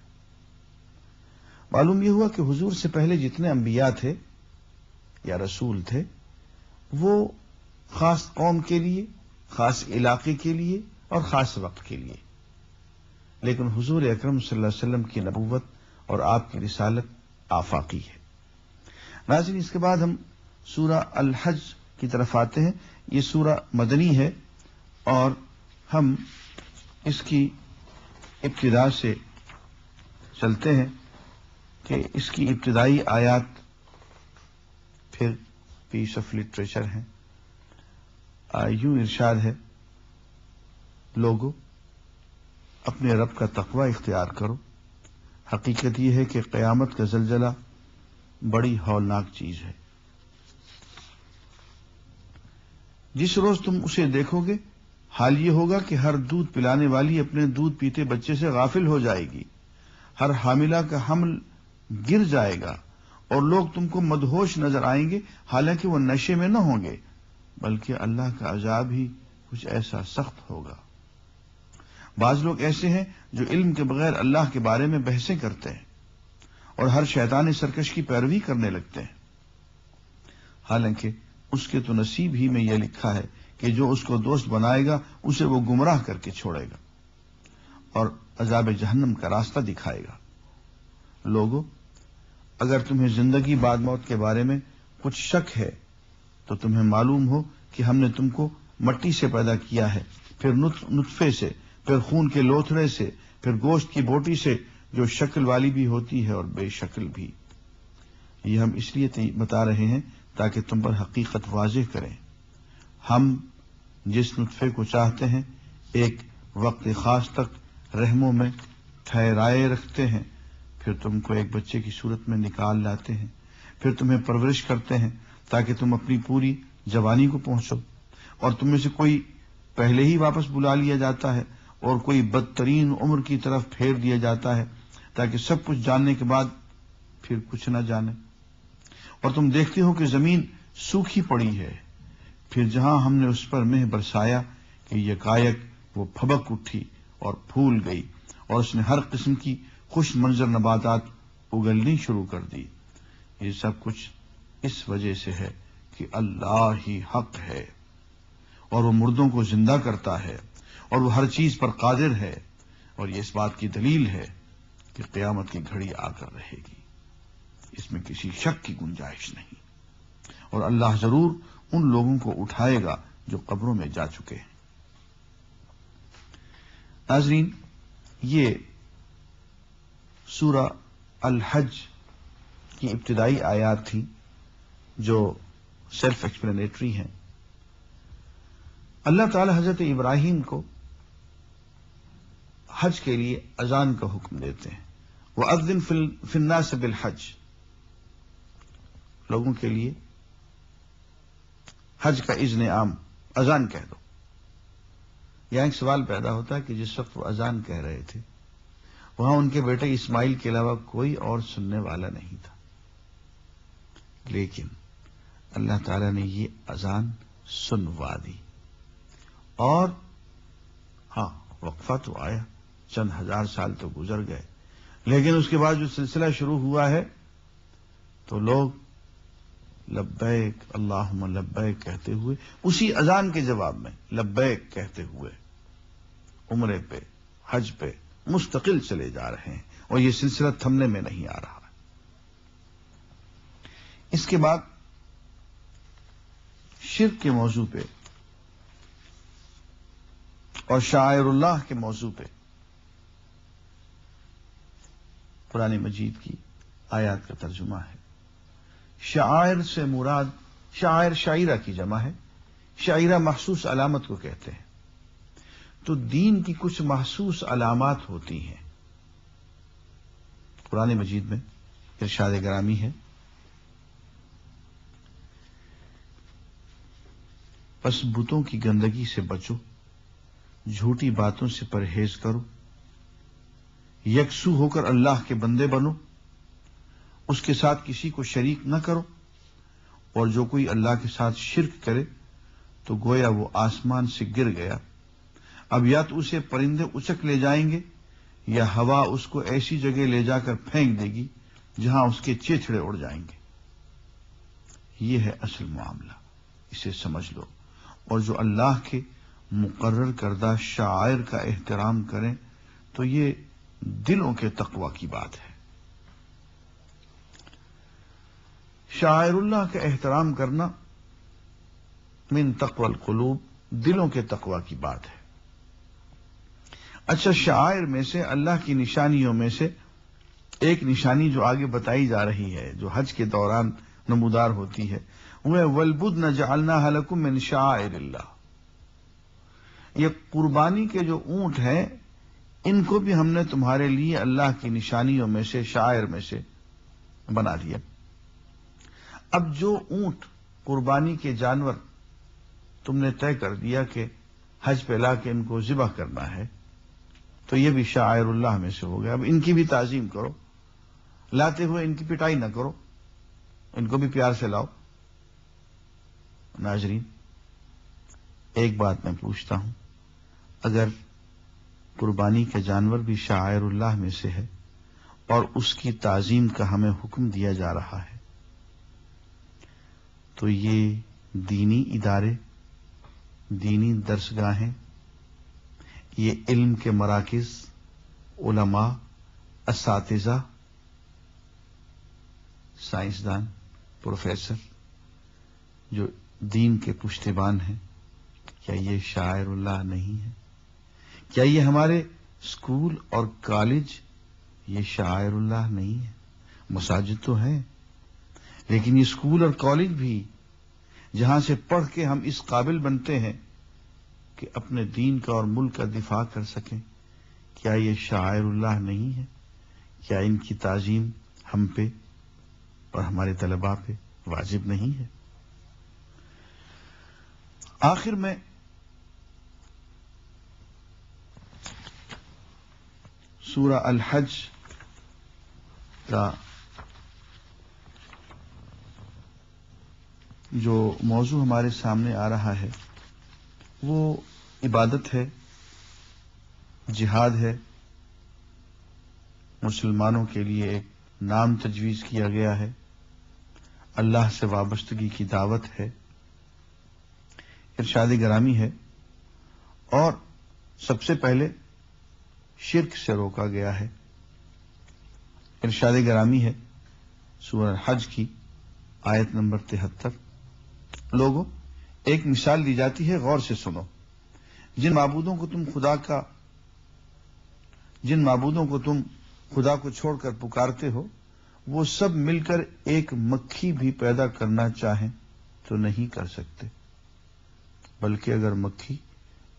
معلوم یہ ہوا کہ حضور سے پہلے جتنے انبیاء تھے یا رسول تھے وہ خاص قوم کے لیے، خاص علاقے کے لیے اور خاص وقت کے لیے، لیکن حضور اکرم صلی اللہ علیہ وسلم کی نبوت اور آپ کی رسالت آفاقی ہے۔ ناظرین، اس کے بعد ہم سورہ الحج کی طرف آتے ہیں۔ یہ سورہ مدنی ہے اور ہم اس کی ابتدا سے چلتے ہیں کہ اس کی ابتدائی آیات پھر پیس آف لٹریچر ہیں۔ یوں ارشاد ہے، لوگو اپنے رب کا تقوی اختیار کرو، حقیقت یہ ہے کہ قیامت کا زلزلہ بڑی ہولناک چیز ہے۔ جس روز تم اسے دیکھو گے حال یہ ہوگا کہ ہر دودھ پلانے والی اپنے دودھ پیتے بچے سے غافل ہو جائے گی، ہر حاملہ کا حمل گر جائے گا اور لوگ تم کو مدہوش نظر آئیں گے حالانکہ وہ نشے میں نہ ہوں گے، بلکہ اللہ کا عذاب ہی کچھ ایسا سخت ہوگا۔ بعض لوگ ایسے ہیں جو علم کے بغیر اللہ کے بارے میں بحثیں کرتے ہیں اور ہر شیطانی سرکش کی پیروی کرنے لگتے ہیں، حالانکہ اس کے تو نصیب ہی میں یہ لکھا ہے کہ جو اس کو دوست بنائے گا اسے وہ گمراہ کر کے چھوڑے گا اور عذاب جہنم کا راستہ دکھائے گا۔ لوگو اگر تمہیں زندگی بعد موت کے بارے میں کچھ شک ہے تو تمہیں معلوم ہو کہ ہم نے تم کو مٹی سے پیدا کیا ہے، پھر نطفے سے، پھر خون کے لوتھڑے سے، پھر گوشت کی بوٹی سے جو شکل والی بھی ہوتی ہے اور بے شکل بھی۔ یہ ہم اس لیے بتا رہے ہیں تاکہ تم پر حقیقت واضح کریں۔ ہم جس نطفے کو چاہتے ہیں ایک وقت خاص تک رحموں میں ٹھہرائے رکھتے ہیں، پھر تم کو ایک بچے کی صورت میں نکال لاتے ہیں، پھر تمہیں پرورش کرتے ہیں تاکہ تم اپنی پوری جوانی کو پہنچو، اور تم میں سے کوئی پہلے ہی واپس بلا لیا جاتا ہے اور کوئی بدترین عمر کی طرف پھیر دیا جاتا ہے تاکہ سب کچھ جاننے کے بعد پھر کچھ نہ جانے۔ اور تم دیکھتے ہو کہ زمین سوکھی پڑی ہے، پھر جہاں ہم نے اس پر مہ برسایا کہ یکایک وہ پھبک اٹھی اور پھول گئی اور اس نے ہر قسم کی خوش منظر نباتات اگلنی شروع کر دی۔ یہ سب کچھ اس وجہ سے ہے کہ اللہ ہی حق ہے اور وہ مردوں کو زندہ کرتا ہے اور وہ ہر چیز پر قادر ہے، اور یہ اس بات کی دلیل ہے کہ قیامت کی گھڑی آ کر رہے گی، اس میں کسی شک کی گنجائش نہیں، اور اللہ ضرور ان لوگوں کو اٹھائے گا جو قبروں میں جا چکے ہیں۔ ناظرین، یہ سورہ الحج کی ابتدائی آیات تھی جو سیلف ایکسپلینیٹری ہیں۔ اللہ تعالی حضرت ابراہیم کو حج کے لیے اذان کا حکم دیتے ہیں، وَأَذِّن فِي النَّاسِ بِالْحَجِّ، لوگوں کے لیے حج کا اذن عام، اذان کہہ دو۔ یہاں ایک سوال پیدا ہوتا ہے کہ جس وقت وہ اذان کہہ رہے تھے وہاں ان کے بیٹے اسماعیل کے علاوہ کوئی اور سننے والا نہیں تھا، لیکن اللہ تعالی نے یہ اذان سنوا دی، اور ہاں وقفہ تو آیا، چند ہزار سال تو گزر گئے، لیکن اس کے بعد جو سلسلہ شروع ہوا ہے تو لوگ لبیک اللہم لبیک کہتے ہوئے، اسی اذان کے جواب میں لبیک کہتے ہوئے عمرے پہ، حج پہ مستقل چلے جا رہے ہیں، اور یہ سلسلہ تھمنے میں نہیں آ رہا۔ اس کے بعد شرک کے موضوع پہ اور شعائر اللہ کے موضوع پہ قرآن مجید کی آیات کا ترجمہ ہے۔ شعائر سے مراد، شعائر شاعرہ کی جمع ہے، شاعرہ محسوس علامت کو کہتے ہیں، تو دین کی کچھ محسوس علامات ہوتی ہیں۔ قرآن مجید میں ارشاد گرامی ہے، پس بتوں کی گندگی سے بچو، جھوٹی باتوں سے پرہیز کرو، یکسو ہو کر اللہ کے بندے بنو، اس کے ساتھ کسی کو شریک نہ کرو، اور جو کوئی اللہ کے ساتھ شرک کرے تو گویا وہ آسمان سے گر گیا۔ اب یا تو اسے پرندے اچک لے جائیں گے یا ہوا اس کو ایسی جگہ لے جا کر پھینک دے گی جہاں اس کے چیچڑے اڑ جائیں گے۔ یہ ہے اصل معاملہ، اسے سمجھ لو۔ اور جو اللہ کے مقرر کردہ شعائر کا احترام کریں تو یہ دلوں کے تقوی کی بات ہے۔ شعائر اللہ کا احترام کرنا من تقوی القلوب، دلوں کے تقوی کی بات ہے۔ اچھا، شعائر میں سے، اللہ کی نشانیوں میں سے ایک نشانی جو آگے بتائی جا رہی ہے، جو حج کے دوران نمودار ہوتی ہے، وہ ہے وَالْبُدْنَ جَعَلْنَاهَا لَكُم مِّن شَعَائِرِ اللَّهِ۔ یہ قربانی کے جو اونٹ ہیں، ان کو بھی ہم نے تمہارے لیے اللہ کی نشانیوں میں سے، شعائر میں سے بنا دیا۔ اب جو اونٹ، قربانی کے جانور تم نے طے کر دیا کہ حج پہ لا کے ان کو ذبح کرنا ہے، تو یہ بھی شعائر اللہ میں سے ہو گیا۔ اب ان کی بھی تعظیم کرو، لاتے ہوئے ان کی پٹائی نہ کرو، ان کو بھی پیار سے لاؤ۔ ناظرین، ایک بات میں پوچھتا ہوں، اگر قربانی کے جانور بھی شعائر اللہ میں سے ہے اور اس کی تعظیم کا ہمیں حکم دیا جا رہا ہے، تو یہ دینی ادارے، دینی درسگاہیں، یہ علم کے مراکز، علماء، اساتذہ، سائنسدان، پروفیسر جو دین کے پشتیبان ہیں، کیا یہ شاعر اللہ نہیں ہے؟ کیا یہ ہمارے اسکول اور کالج یہ شاعر اللہ نہیں ہے؟ مساجد تو ہیں، لیکن یہ اسکول اور کالج بھی جہاں سے پڑھ کے ہم اس قابل بنتے ہیں کہ اپنے دین کا اور ملک کا دفاع کر سکیں، کیا یہ شاعر اللہ نہیں ہے؟ کیا ان کی تعظیم ہم پہ اور ہمارے طلباء پہ واجب نہیں ہے؟ آخر میں سورہ الحج کا جو موضوع ہمارے سامنے آ رہا ہے وہ عبادت ہے، جہاد ہے، مسلمانوں کے لیے ایک نام تجویز کیا گیا ہے، اللہ سے وابستگی کی دعوت ہے، ارشاد گرامی ہے، اور سب سے پہلے شرک سے روکا گیا ہے۔ ارشاد گرامی ہے سورہ الحج کی آیت نمبر 73، لوگوں ایک مثال دی جاتی ہے، غور سے سنو۔ جن معبودوں کو تم خدا کو چھوڑ کر پکارتے ہو، وہ سب مل کر ایک مکھی بھی پیدا کرنا چاہیں تو نہیں کر سکتے، بلکہ اگر مکھی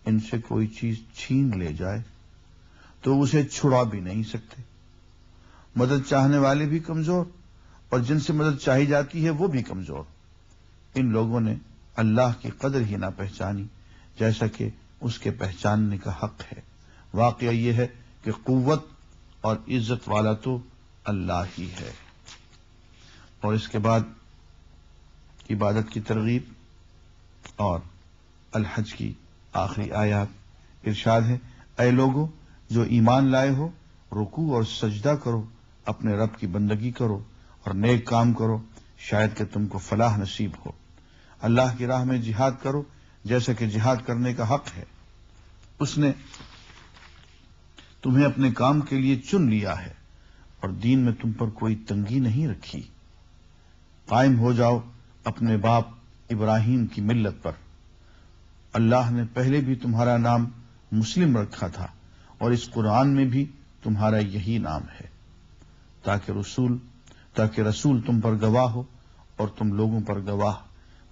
ان سے کوئی چیز چھین لے جائے تو اسے چھڑا بھی نہیں سکتے۔ مدد چاہنے والے بھی کمزور اور جن سے مدد چاہی جاتی ہے وہ بھی کمزور۔ ان لوگوں نے اللہ کی قدر ہی نہ پہچانی جیسا کہ اس کے پہچاننے کا حق ہے۔ واقعہ یہ ہے کہ قوت اور عزت والا تو اللہ ہی ہے۔ اور اس کے بعد عبادت کی ترغیب اور الحج کی آخری آیات، ارشاد ہے، اے لوگو جو ایمان لائے ہو، رکوع اور سجدہ کرو، اپنے رب کی بندگی کرو اور نیک کام کرو، شاید کہ تم کو فلاح نصیب ہو۔ اللہ کی راہ میں جہاد کرو جیسا کہ جہاد کرنے کا حق ہے۔ اس نے تمہیں اپنے کام کے لیے چن لیا ہے اور دین میں تم پر کوئی تنگی نہیں رکھی۔ قائم ہو جاؤ اپنے باپ ابراہیم کی ملت پر۔ اللہ نے پہلے بھی تمہارا نام مسلم رکھا تھا اور اس قرآن میں بھی تمہارا یہی نام ہے، تاکہ رسول تم پر گواہ ہو اور تم لوگوں پر گواہ۔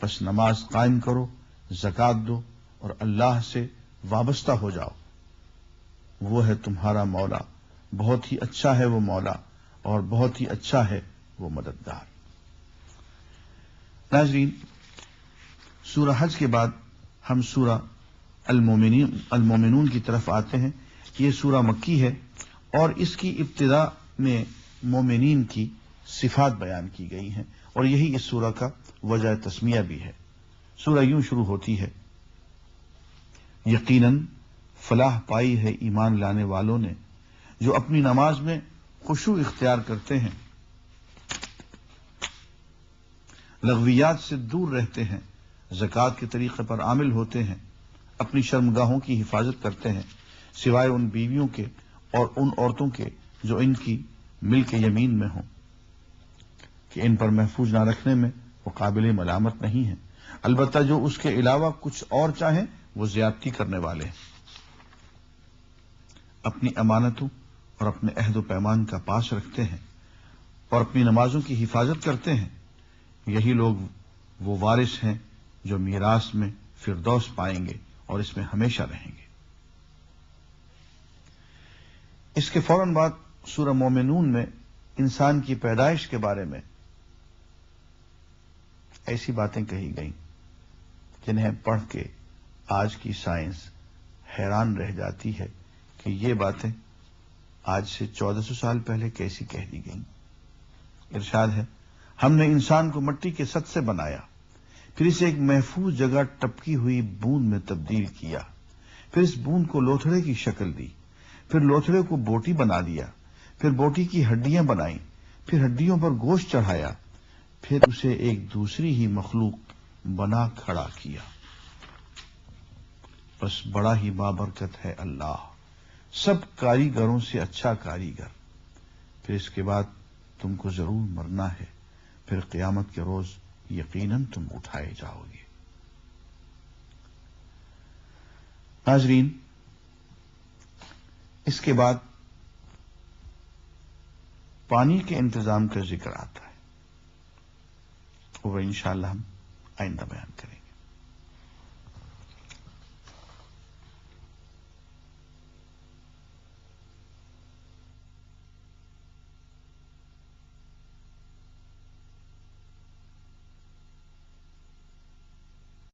بس نماز قائم کرو، زکوٰۃ دو اور اللہ سے وابستہ ہو جاؤ۔ وہ ہے تمہارا مولا، بہت ہی اچھا ہے وہ مولا اور بہت ہی اچھا ہے وہ مددگار۔ ناظرین، سورہ حج کے بعد ہم سورہ المومنون کی طرف آتے ہیں۔ یہ سورہ مکی ہے اور اس کی ابتدا میں مومنین کی صفات بیان کی گئی ہیں، اور یہی اس سورہ کا وجہ تسمیہ بھی ہے۔ سورہ یوں شروع ہوتی ہے، یقیناً فلاح پائی ہے ایمان لانے والوں نے جو اپنی نماز میں خشوع اختیار کرتے ہیں، لغویات سے دور رہتے ہیں، زکوٰۃ کے طریقے پر عامل ہوتے ہیں، اپنی شرمگاہوں کی حفاظت کرتے ہیں سوائے ان بیویوں کے اور ان عورتوں کے جو ان کی ملک یمین میں ہوں کہ ان پر محفوظ نہ رکھنے میں وہ قابل ملامت نہیں ہیں، البتہ جو اس کے علاوہ کچھ اور چاہیں وہ زیادتی کرنے والے ہیں، اپنی امانتوں اور اپنے عہد و پیمان کا پاس رکھتے ہیں اور اپنی نمازوں کی حفاظت کرتے ہیں، یہی لوگ وہ وارث ہیں جو میراث میں فردوس پائیں گے اور اس میں ہمیشہ رہیں گے۔ اس کے فوراً بعد سورہ مومنون میں انسان کی پیدائش کے بارے میں ایسی باتیں کہی گئیں جنہیں پڑھ کے آج کی سائنس حیران رہ جاتی ہے کہ یہ باتیں آج سے 1400 سال پہلے کیسی کہہ دی گئیں۔ ارشاد ہے، ہم نے انسان کو مٹی کے سط سے بنایا، پھر اسے ایک محفوظ جگہ ٹپکی ہوئی بوند میں تبدیل کیا، پھر اس بوند کو لوتھڑے کی شکل دی، پھر لوتھڑے کو بوٹی بنا دیا، پھر بوٹی کی ہڈیاں بنائیں، پھر ہڈیوں پر گوشت چڑھایا، پھر اسے ایک دوسری ہی مخلوق بنا کھڑا کیا۔ بس بڑا ہی بابرکت ہے اللہ، سب کاریگروں سے اچھا کاریگر۔ پھر اس کے بعد تم کو ضرور مرنا ہے، پھر قیامت کے روز یقیناً تم اٹھائے جاؤ گے۔ ناظرین، اس کے بعد پانی کے انتظام کا ذکر آتا ہے، وہ انشاءاللہ ہم آئندہ بیان کریں گے۔